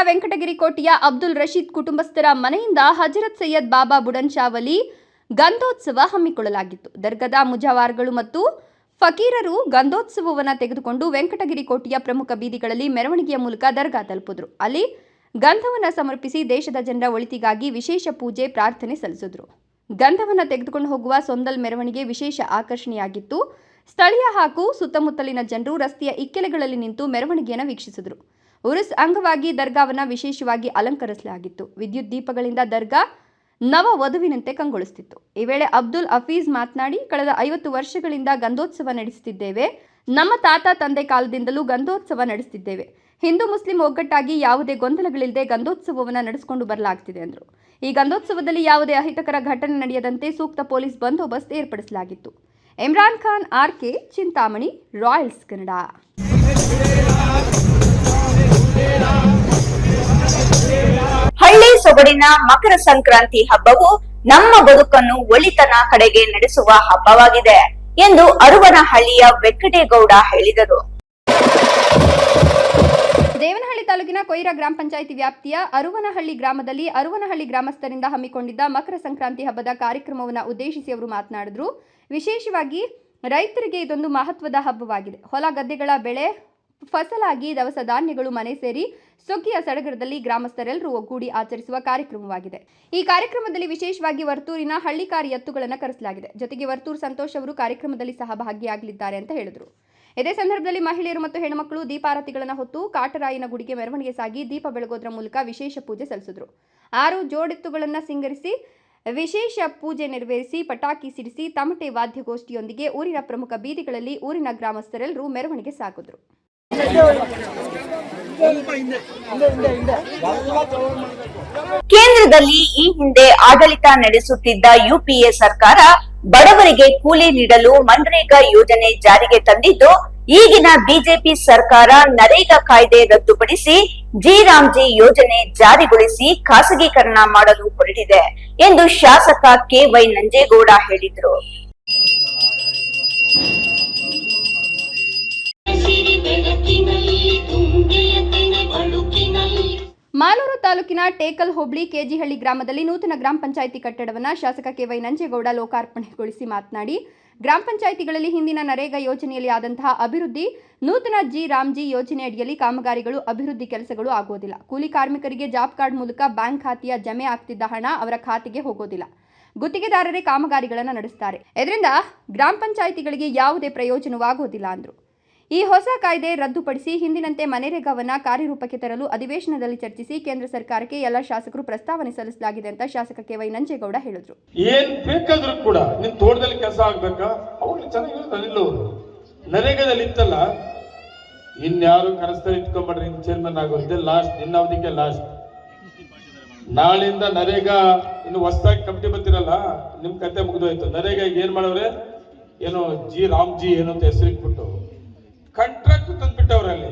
ವೆಂಕಟಗಿರಿ ಕೋಟೆಯ ಅಬ್ದುಲ್ ರಶೀದ್ ಕುಟುಂಬಸ್ಥರ ಮನೆಯಿಂದ ಹಜರತ್ ಸೈಯದ್ ಬಾಬಾ ಬುಡನ್ ಶಾವಲಿ ಗಂಧೋತ್ಸವ ಹಮ್ಮಿಕೊಳ್ಳಲಾಗಿತ್ತು. ದರ್ಗಾದ ಮುಜಾವಾರ್ಗಳು ಮತ್ತು ಫಕೀರರು ಗಂಧೋತ್ಸವವನ್ನು ತೆಗೆದುಕೊಂಡು ವೆಂಕಟಗಿರಿ ಕೋಟೆಯ ಪ್ರಮುಖ ಬೀದಿಗಳಲ್ಲಿ ಮೆರವಣಿಗೆಯ ಮೂಲಕ ದರ್ಗಾ ತಲುಪಿದ್ರು. ಅಲ್ಲಿ ಗಂಧವನ್ನು ಸಮರ್ಪಿಸಿ ದೇಶದ ಜನರ ಒಳಿತಿಗಾಗಿ ವಿಶೇಷ ಪೂಜೆ ಪ್ರಾರ್ಥನೆ ಸಲ್ಲಿಸಿದ್ರು. ಗಂಧವನ್ನು ತೆಗೆದುಕೊಂಡು ಹೋಗುವ ಸೊಂದಲ್ ಮೆರವಣಿಗೆ ವಿಶೇಷ ಆಕರ್ಷಣೆಯಾಗಿತ್ತು. ಸ್ಥಳೀಯ ಹಾಗೂ ಸುತ್ತಮುತ್ತಲಿನ ಜನರು ರಸ್ತೆಯ ಇಕ್ಕೆಲೆಗಳಲ್ಲಿ ನಿಂತು ಮೆರವಣಿಗೆಯನ್ನು ವೀಕ್ಷಿಸಿದರು. ಉರುಸ್ ಅಂಗವಾಗಿ ದರ್ಗಾವನ್ನು ವಿಶೇಷವಾಗಿ ಅಲಂಕರಿಸಲಾಗಿತ್ತು. ವಿದ್ಯುತ್ ದೀಪಗಳಿಂದ ದರ್ಗಾ ನವ ವಧುವಿನಂತೆ ಕಂಗೊಳಿಸುತ್ತಿತ್ತು. ಈ ವೇಳೆ ಅಬ್ದುಲ್ ಹಫೀಜ್ ಮಾತನಾಡಿ, ಕಳೆದ 50 ವರ್ಷಗಳಿಂದ ಗಂಧೋತ್ಸವ ನಡೆಸುತ್ತಿದ್ದೇವೆ. ನಮ್ಮ ತಾತ ತಂದೆ ಕಾಲದಿಂದಲೂ ಗಂಧೋತ್ಸವ ನಡೆಸುತ್ತಿದ್ದೇವೆ. ಹಿಂದೂ ಮುಸ್ಲಿಂ ಒಗ್ಗಟ್ಟಾಗಿ ಯಾವುದೇ ಗೊಂದಲಗಳಿಲ್ಲದೆ ಗಂಧೋತ್ಸವವನ್ನು ನಡೆಸಿಕೊಂಡು ಬರಲಾಗುತ್ತಿದೆ ಎಂದರು. ಈ ಗಂಧೋತ್ಸವದಲ್ಲಿ ಯಾವುದೇ ಅಹಿತಕರ ಘಟನೆ ನಡೆಯದಂತೆ ಸೂಕ್ತ ಪೊಲೀಸ್ ಬಂದೋಬಸ್ತ್ ಏರ್ಪಡಿಸಲಾಗಿತ್ತು. Imran Khan, RK, Chintamani, Royals Kannada. ಹಳ್ಳಿ ಸೊಗಡಿನ ಮಕರ ಸಂಕ್ರಾಂತಿ ಹಬ್ಬವು ನಮ್ಮ ಬದುಕನ್ನು ಒಳಿತನ ಕಡೆಗೆ ನಡೆಸುವ ಹಬ್ಬವಾಗಿದೆ ಎಂದು ಅರುವನಹಳ್ಳಿಯ ವೆಂಕಟೇಗೌಡ ಹೇಳಿದರು. ದೇವನಹಳ್ಳಿ ತಾಲೂಕಿನ ಕೊಯ್ರಾ ಗ್ರಾಮ ಪಂಚಾಯಿತಿ ವ್ಯಾಪ್ತಿಯ ಅರುವನಹಳ್ಳಿ ಗ್ರಾಮದಲ್ಲಿ ಅರುವನಹಳ್ಳಿ ಗ್ರಾಮಸ್ಥರಿಂದ ಹಮ್ಮಿಕೊಂಡಿದ್ದ ಮಕರ ಸಂಕ್ರಾಂತಿ ಹಬ್ಬದ ಕಾರ್ಯಕ್ರಮವನ್ನು ಉದ್ದೇಶಿಸಿ ಅವರು ಮಾತನಾಡಿದರು. ವಿಶೇಷವಾಗಿ ರೈತರಿಗೆ ಇದೊಂದು ಮಹತ್ವದ ಹಬ್ಬವಾಗಿದೆ. ಹೊಲ ಗದ್ದೆಗಳ ಬೆಳೆ ಫಸಲಾಗಿ ದವಸ ಧಾನ್ಯಗಳು ಮನೆ ಸೇರಿ ಸುಗ್ಗಿಯ ಸಡಗರದಲ್ಲಿ ಗ್ರಾಮಸ್ಥರೆಲ್ಲರೂ ಒಗ್ಗೂಡಿ ಆಚರಿಸುವ ಕಾರ್ಯಕ್ರಮವಾಗಿದೆ. ಈ ಕಾರ್ಯಕ್ರಮದಲ್ಲಿ ವಿಶೇಷವಾಗಿ ವರ್ತೂರಿನ ಹಳ್ಳಿಕಾರಿ ಎತ್ತುಗಳನ್ನು ಕರೆಸಲಾಗಿದೆ. ಜೊತೆಗೆ ವರ್ತೂರು ಸಂತೋಷ್ ಅವರು ಕಾರ್ಯಕ್ರಮದಲ್ಲಿ ಸಹ ಭಾಗಿಯಾಗಲಿದ್ದಾರೆ ಅಂತ ಹೇಳಿದರು. ಇದೇ ಸಂದರ್ಭದಲ್ಲಿ ಮಹಿಳೆಯರು ಮತ್ತು ಹೆಣ್ಣುಮಕ್ಕಳು ದೀಪಾರತಿಗಳನ್ನು ಹೊತ್ತು ಕಾಟರಾಯನ ಗುಡಿಗೆ ಮೆರವಣಿಗೆ ಸಾಗಿ ದೀಪ ಬೆಳಗೋದ್ರ ಮೂಲಕ ವಿಶೇಷ ಪೂಜೆ ಸಲ್ಲಿಸಿದರು. 6 ಜೋಡೆತ್ತುಗಳನ್ನು ಸಿಂಗರಿಸಿ ವಿಶೇಷ ಪೂಜೆ ನೆರವೇರಿಸಿ ಪಟಾಕಿ ಸಿಡಿಸಿ ತಮಟೆ ವಾದ್ಯಗೋಷ್ಠಿಯೊಂದಿಗೆ ಊರಿನ ಪ್ರಮುಖ ಬೀದಿಗಳಲ್ಲಿ ಊರಿನ ಗ್ರಾಮಸ್ಥರೆಲ್ಲರೂ ಮೆರವಣಿಗೆ ಸಾಗಿದ್ರು. ಕೇಂದ್ರದಲ್ಲಿ ಈ ಹಿಂದೆ ಆಡಳಿತ ನಡೆಸುತ್ತಿದ್ದ ಯುಪಿಎ ಸರ್ಕಾರ ಬಡವರಿಗೆ ಕೂಲಿ ನೀಡಲು ಮನ್ರೇಗಾ ಯೋಜನೆ ಜಾರಿಗೆ ತಂದಿದ್ದು, ಈಗಿನ ಬಿಜೆಪಿ ಸರ್ಕಾರ ನರೇಗಾ ಕಾಯ್ದೆ ರದ್ದುಪಡಿಸಿ ಜಿ ಯೋಜನೆ ಜಾರಿಗೊಳಿಸಿ ಖಾಸಗೀಕರಣ ಮಾಡಲು ಹೊರಟಿದೆ ಎಂದು ಶಾಸಕ ಕೆ.ವೈ. ನಂಜೇಗೌಡ ಹೇಳಿದರು. ಮಾಲೂರು ತಾಲೂಕಿನ ಟೇಕಲ್ ಹೋಬಳಿ ಕೆಜಿಹಳ್ಳಿ ಗ್ರಾಮದಲ್ಲಿ ನೂತನ ಗ್ರಾಮ ಪಂಚಾಯಿತಿ ಕಟ್ಟಡವನ್ನು ಶಾಸಕ ಕೆ.ವೈ. ನಂಜೇಗೌಡ ಲೋಕಾರ್ಪಣೆಗೊಳಿಸಿ ಮಾತನಾಡಿ, ಗ್ರಾಮ ಪಂಚಾಯಿತಿಗಳಲ್ಲಿ ಹಿಂದಿನ ನರೇಗಾ ಯೋಜನೆಯಲ್ಲಿ ಆದಂತಹ ಅಭಿವೃದ್ಧಿ ನೂತನ ಜಿ ಯೋಜನೆ ಅಡಿಯಲ್ಲಿ ಕಾಮಗಾರಿಗಳು ಅಭಿವೃದ್ಧಿ ಕೆಲಸಗಳು ಆಗುವುದಿಲ್ಲ. ಕೂಲಿ ಕಾರ್ಮಿಕರಿಗೆ ಜಾಬ್ ಕಾರ್ಡ್ ಮೂಲಕ ಬ್ಯಾಂಕ್ ಖಾತೆಯ ಜಮೆ ಆಗ್ತಿದ್ದ ಹಣ ಅವರ ಖಾತೆಗೆ ಹೋಗೋದಿಲ್ಲ. ಗುತ್ತಿಗೆದಾರರೇ ಕಾಮಗಾರಿಗಳನ್ನು ನಡೆಸುತ್ತಾರೆ. ಇದರಿಂದ ಗ್ರಾಮ ಪಂಚಾಯಿತಿಗಳಿಗೆ ಯಾವುದೇ ಪ್ರಯೋಜನವಾಗುವುದಿಲ್ಲ ಅಂದರು. ಈ ಹೊಸ ಕಾಯ್ದೆ ರದ್ದುಪಡಿಸಿ ಹಿಂದಿನಂತೆ ಮನ್ರೇಗಾವನ್ನು ಕಾರ್ಯರೂಪಕ್ಕೆ ತರಲು ಅಧಿವೇಶನದಲ್ಲಿ ಚರ್ಚಿಸಿ ಕೇಂದ್ರ ಸರ್ಕಾರಕ್ಕೆ ಎಲ್ಲ ಶಾಸಕರು ಪ್ರಸ್ತಾವನೆ ಸಲ್ಲಿಸಲಾಗಿದೆ ಅಂತ ಶಾಸಕ ಕೆ.ವೈ. ನಂಜೇಗೌಡ ಹೇಳಿದರು. ಏನ್ ಬೇಕಾದ್ರೂ ಕೂಡ ನಿನ್ ತೋಟದಲ್ಲಿ ಕೆಲಸ ಆಗ್ಬೇಕಾ ಅವಾಗ ಚೆನ್ನಾಗಿಲ್ಲ. ನರೇಗಾದಲ್ಲಿ ಇತ್ತಲ್ಲ, ಇನ್ಯಾರು ಕನಸಲ್ಲಿ ಇಟ್ಕೊಂಡ್ಬಿಡ್ರಿ, ಚೇರ್ಮನ್ ಆಗೋದೇ ಲಾಸ್ಟ್, ನಿನ್ನ ಅವಧಿಗೆ ಲಾಸ್ಟ್. ನಾಳಿಂದ ನರೇಗಾ ಇನ್ನು ಹೊಸದಾಗಿ ಕಮಿಟಿ ಬರ್ತಿರಲ್ಲ, ನಿಮ್ ಕತೆ ಮುಗಿದೋಯ್ತು. ನರೇಗಾ ಏನ್ ಮಾಡವ್ರೆ, ಏನೋ ಜಿ ಏನು ಅಂತ ಹೆಸರಿಟ್ಬಿಟ್ಟು ಕಾಂಟ್ರಾಕ್ಟ್ ತಂದ್ಬಿಟ್ಟವ್ರಲ್ಲಿ.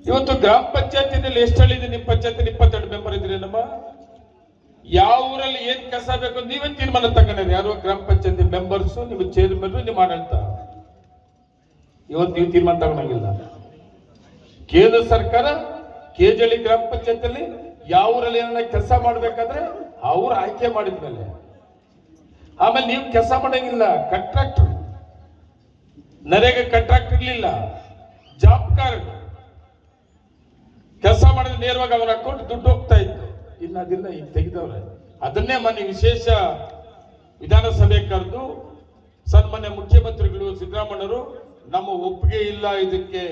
ಇವತ್ತು ಗ್ರಾಮ ಪಂಚಾಯತಿನಲ್ಲಿ ಎಷ್ಟು ಹಳ್ಳಿದೆ ನಿಮ್ಮ ಪಂಚಾಯತಿನಲ್ಲಿ? 22 ಮೆಂಬರ್ ಇದ್ರಿ. ನಮ್ಮ ಯಾವ ಊರಲ್ಲಿ ಏನ್ ಕೆಲಸ ಬೇಕು ನೀವೇ ತೀರ್ಮಾನ ತಗೊಂಡ್ರಿ. ಯಾರು ಗ್ರಾಮ ಪಂಚಾಯತಿ ಮೆಂಬರ್ಸ್, ನಿಮ್ಮ ಚೇರ್ಮನ್, ನಿಮ್ಮ ಆಡಳಿತ. ಇವತ್ತು ನೀವು ತೀರ್ಮಾನ ತಗೊಂಡಂಗಿಲ್ಲ. ಕೇಂದ್ರ ಸರ್ಕಾರ ಕೆಜಳ್ಳಿ ಗ್ರಾಮ ಪಂಚಾಯತಿಯಲ್ಲಿ ಯಾವ ಊರಲ್ಲಿ ಏನಾರ ಕೆಲಸ ಮಾಡ್ಬೇಕಾದ್ರೆ ಅವ್ರು ಆಯ್ಕೆ ಮಾಡಿದ್ಮೇಲೆ ಆಮೇಲೆ ನೀವು ಕೆಲಸ ಮಾಡಂಗಿಲ್ಲ. ಕಾಂಟ್ರಾಕ್ಟರ್, ನರೇಗಾ ಕಾಂಟ್ರಾಕ್ಟ್ ಇರ್ಲಿಲ್ಲ, ಜಾಬ್ ಕಾರ್ಡ್ ಕೆಲಸ ಮಾಡಿದ್ರೆ ನೇರವಾಗಿ ಅವರ ಅಕೌಂಟ್ ದುಡ್ಡು ಹೋಗ್ತಾ ಇತ್ತು. ಇಲ್ಲ ಅದಿಲ್ಲ, ಈಗ ತೆಗೆದವ್ರೆ. ಅದನ್ನೇ ಮೊನ್ನೆ ವಿಶೇಷ ವಿಧಾನಸಭೆ ಕರೆದು ಸನ್ಮಾನ್ಯ ಮುಖ್ಯಮಂತ್ರಿಗಳು ಸಿದ್ದರಾಮಯ್ಯರು ನಮ್ಮ ಒಪ್ಪಿಗೆ ಇಲ್ಲ, ಇದಕ್ಕೆ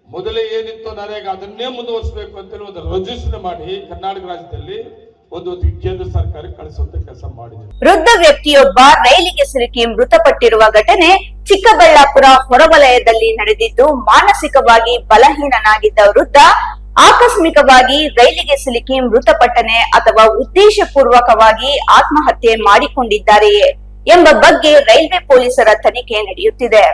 ಮೊದಲೇ ಏನಿತ್ತು ನರೇಗಾ ಅದನ್ನೇ ಮುಂದುವರಿಸಬೇಕು ಅಂತೇಳಿ ಒಂದು ರಿಜಿಸ್ಟರ್ ಮಾಡಿ ಕರ್ನಾಟಕ ರಾಜ್ಯದಲ್ಲಿ ಒಂದು ಕೇಂದ್ರ ಸರ್ಕಾರಕ್ಕೆ ಕಳಿಸುವಂತ ಕೆಲಸ ಮಾಡಿದೆ. ವೃದ್ಧ ವ್ಯಕ್ತಿಯೊಬ್ಬ ರೈಲಿಗೆ ಸಿಲುಕಿ ಮೃತಪಟ್ಟಿರುವ ಘಟನೆ ಚಿಕ್ಕಬಳ್ಳಾಪುರ ಹೊರವಲಯದಲ್ಲಿ ನಡೆದಿದ್ದು, ಮಾನಸಿಕವಾಗಿ ಬಲಹೀನನಾಗಿದ್ದ ವೃದ್ಧ ಆಕಸ್ಮಿಕವಾಗಿ ರೈಲಿಗೆ ಸಿಲುಕಿ ಮೃತಪಟ್ಟನೆ ಅಥವಾ ಉದ್ದೇಶಪೂರ್ವಕವಾಗಿ ಆತ್ಮಹತ್ಯೆ ಮಾಡಿಕೊಂಡಿದ್ದಾರೆಯೇ ಎಂಬ ಬಗ್ಗೆ ರೈಲ್ವೆ ಪೊಲೀಸರ ತನಿಖೆ ನಡೆಯುತ್ತಿದೆ.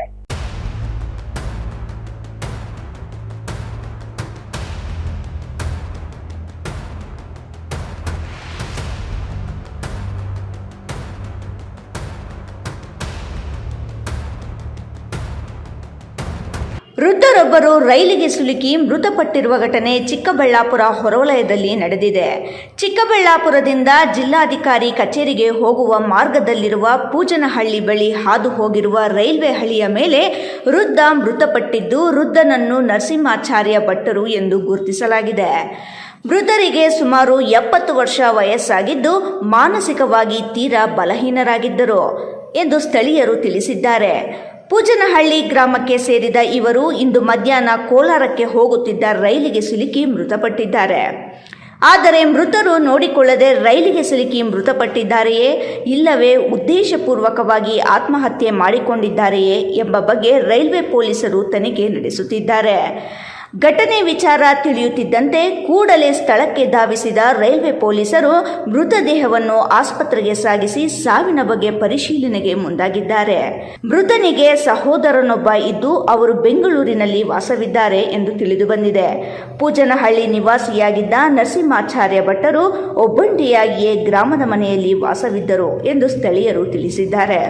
ವೃದ್ಧರೊಬ್ಬರು ರೈಲಿಗೆ ಸಿಲುಕಿ ಮೃತಪಟ್ಟಿರುವ ಘಟನೆ ಚಿಕ್ಕಬಳ್ಳಾಪುರ ಹೊರವಲಯದಲ್ಲಿ ನಡೆದಿದೆ. ಚಿಕ್ಕಬಳ್ಳಾಪುರದಿಂದ ಜಿಲ್ಲಾಧಿಕಾರಿ ಕಚೇರಿಗೆ ಹೋಗುವ ಮಾರ್ಗದಲ್ಲಿರುವ ಪೂಜನಹಳ್ಳಿ ಬಳಿ ಹಾದು ಹೋಗಿರುವ ರೈಲ್ವೆ ಹಳಿಯ ಮೇಲೆ ವೃದ್ಧ ಮೃತಪಟ್ಟಿದ್ದು, ವೃದ್ಧನನ್ನು ನರಸಿಂಹಾಚಾರ್ಯ ಭಟ್ಟರು ಎಂದು ಗುರುತಿಸಲಾಗಿದೆ. ವೃದ್ಧರಿಗೆ ಸುಮಾರು 70 ವರ್ಷ ವಯಸ್ಸಾಗಿದ್ದು, ಮಾನಸಿಕವಾಗಿ ತೀರಾ ಬಲಹೀನರಾಗಿದ್ದರು ಎಂದು ಸ್ಥಳೀಯರು ತಿಳಿಸಿದ್ದಾರೆ. ಪೂಜನಹಳ್ಳಿ ಗ್ರಾಮಕ್ಕೆ ಸೇರಿದ ಇವರು ಇಂದು ಮಧ್ಯಾಹ್ನ ಕೋಲಾರಕ್ಕೆ ಹೋಗುತ್ತಿದ್ದ ರೈಲಿಗೆ ಸಿಲುಕಿ ಮೃತಪಟ್ಟಿದ್ದಾರೆ. ಆದರೆ ಮೃತರು ನೋಡಿಕೊಳ್ಳದೆ ರೈಲಿಗೆ ಸಿಲುಕಿ ಮೃತಪಟ್ಟಿದ್ದಾರೆಯೇ ಇಲ್ಲವೇ ಉದ್ದೇಶಪೂರ್ವಕವಾಗಿ ಆತ್ಮಹತ್ಯೆ ಮಾಡಿಕೊಂಡಿದ್ದಾರೆಯೇ ಎಂಬ ಬಗ್ಗೆ ರೈಲ್ವೆ ಪೊಲೀಸರು ತನಿಖೆ ನಡೆಸುತ್ತಿದ್ದಾರೆ. ಘಟನೆ ವಿಚಾರ ತಿಳಿಯುತ್ತಿದ್ದಂತೆ ಕೂಡಲೇ ಸ್ಥಳಕ್ಕೆ ಧಾವಿಸಿದ ರೈಲ್ವೆ ಪೊಲೀಸರು ಮೃತದೇಹವನ್ನು ಆಸ್ಪತ್ರೆಗೆ ಸಾಗಿಸಿ ಸಾವಿನ ಬಗ್ಗೆ ಪರಿಶೀಲನೆಗೆ ಮುಂದಾಗಿದ್ದಾರೆ. ಮೃತನಿಗೆ ಸಹೋದರನೊಬ್ಬ ಇದ್ದು ಅವರು ಬೆಂಗಳೂರಿನಲ್ಲಿ ವಾಸವಿದ್ದಾರೆ ಎಂದು ತಿಳಿದುಬಂದಿದೆ. ಪೂಜನಹಳ್ಳಿ ನಿವಾಸಿಯಾಗಿದ್ದ ನರಸಿಂಹಾಚಾರ್ಯ ಭಟ್ಟರು ಒಬ್ಬಂಟಿಯಾಗಿಯೇ ಗ್ರಾಮದ ಮನೆಯಲ್ಲಿ ವಾಸವಿದ್ದರು ಎಂದು ಸ್ಥಳೀಯರು ತಿಳಿಸಿದ್ದಾರೆ.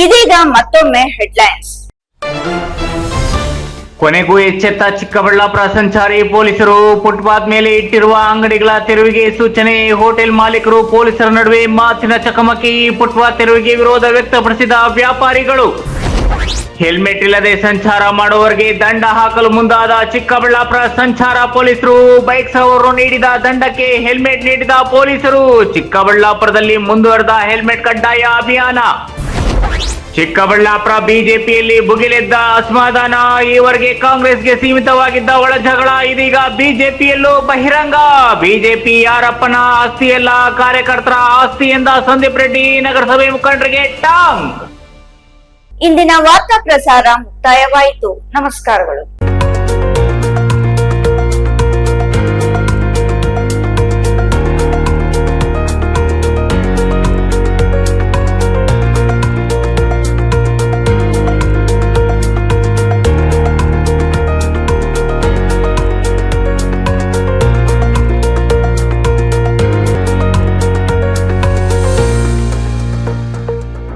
ಇದೀಗ ಮತ್ತೊಮ್ಮೆ ಹೆಡ್ಲೈನ್ಸ್. ಕೊನೆಗೂ ಎಚ್ಚೆತ್ತ ಚಿಕ್ಕಬಳ್ಳಾಪುರ ಸಂಚಾರಿ ಪೊಲೀಸರು. ಫುಟ್ಪಾತ್ ಮೇಲೆ ಇಟ್ಟಿರುವ ಅಂಗಡಿಗಳ ತೆರವಿಗೆ ಸೂಚನೆ. ಹೋಟೆಲ್ ಮಾಲೀಕರು ಪೊಲೀಸರ ನಡುವೆ ಮಾತಿನ ಚಕಮಕಿ. ಫುಟ್ಪಾತ್ ತೆರವಿಗೆ ವಿರೋಧ ವ್ಯಕ್ತಪಡಿಸಿದ ವ್ಯಾಪಾರಿಗಳು. ಹೆಲ್ಮೆಟ್ ಇಲ್ಲದೆ ಸಂಚಾರ ಮಾಡುವವರಿಗೆ ದಂಡ ಹಾಕಲು ಮುಂದಾದ ಚಿಕ್ಕಬಳ್ಳಾಪುರ ಸಂಚಾರ ಪೊಲೀಸರು. ಬೈಕ್ ಸವಾರರು ನೀಡಿದ ದಂಡಕ್ಕೆ ಹೆಲ್ಮೆಟ್ ನೀಡಿದ ಪೊಲೀಸರು. ಚಿಕ್ಕಬಳ್ಳಾಪುರದಲ್ಲಿ ಮುಂದುವರೆದ ಹೆಲ್ಮೆಟ್ ಕಡ್ಡಾಯ ಅಭಿಯಾನ. ಚಿಕ್ಕಬಳ್ಳಾಪುರ ಬಿಜೆಪಿಯಲ್ಲಿ ಭುಗಿಲೆದ್ದ ಅಸಮಾಧಾನ. ಈವರೆಗೆ ಕಾಂಗ್ರೆಸ್ಗೆ ಸೀಮಿತವಾಗಿದ್ದ ಒಳ ಜಗಳ ಇದೀಗ ಬಿಜೆಪಿಯಲ್ಲೂ ಬಹಿರಂಗ. ಬಿಜೆಪಿ ಯಾರಪ್ಪನ ಆಸ್ತಿಯಲ್ಲ, ಕಾರ್ಯಕರ್ತರ ಆಸ್ತಿ ಎಂದ ಸಂದೀಪ್ ರೆಡ್ಡಿ ನಗರಸಭೆ ಮುಖಂಡರಿಗೆ ಟಾಂಗ್. ಇಂದಿನ ವಾರ್ತಾ ಪ್ರಸಾರ ಮುಕ್ತಾಯವಾಯಿತು. ನಮಸ್ಕಾರಗಳು.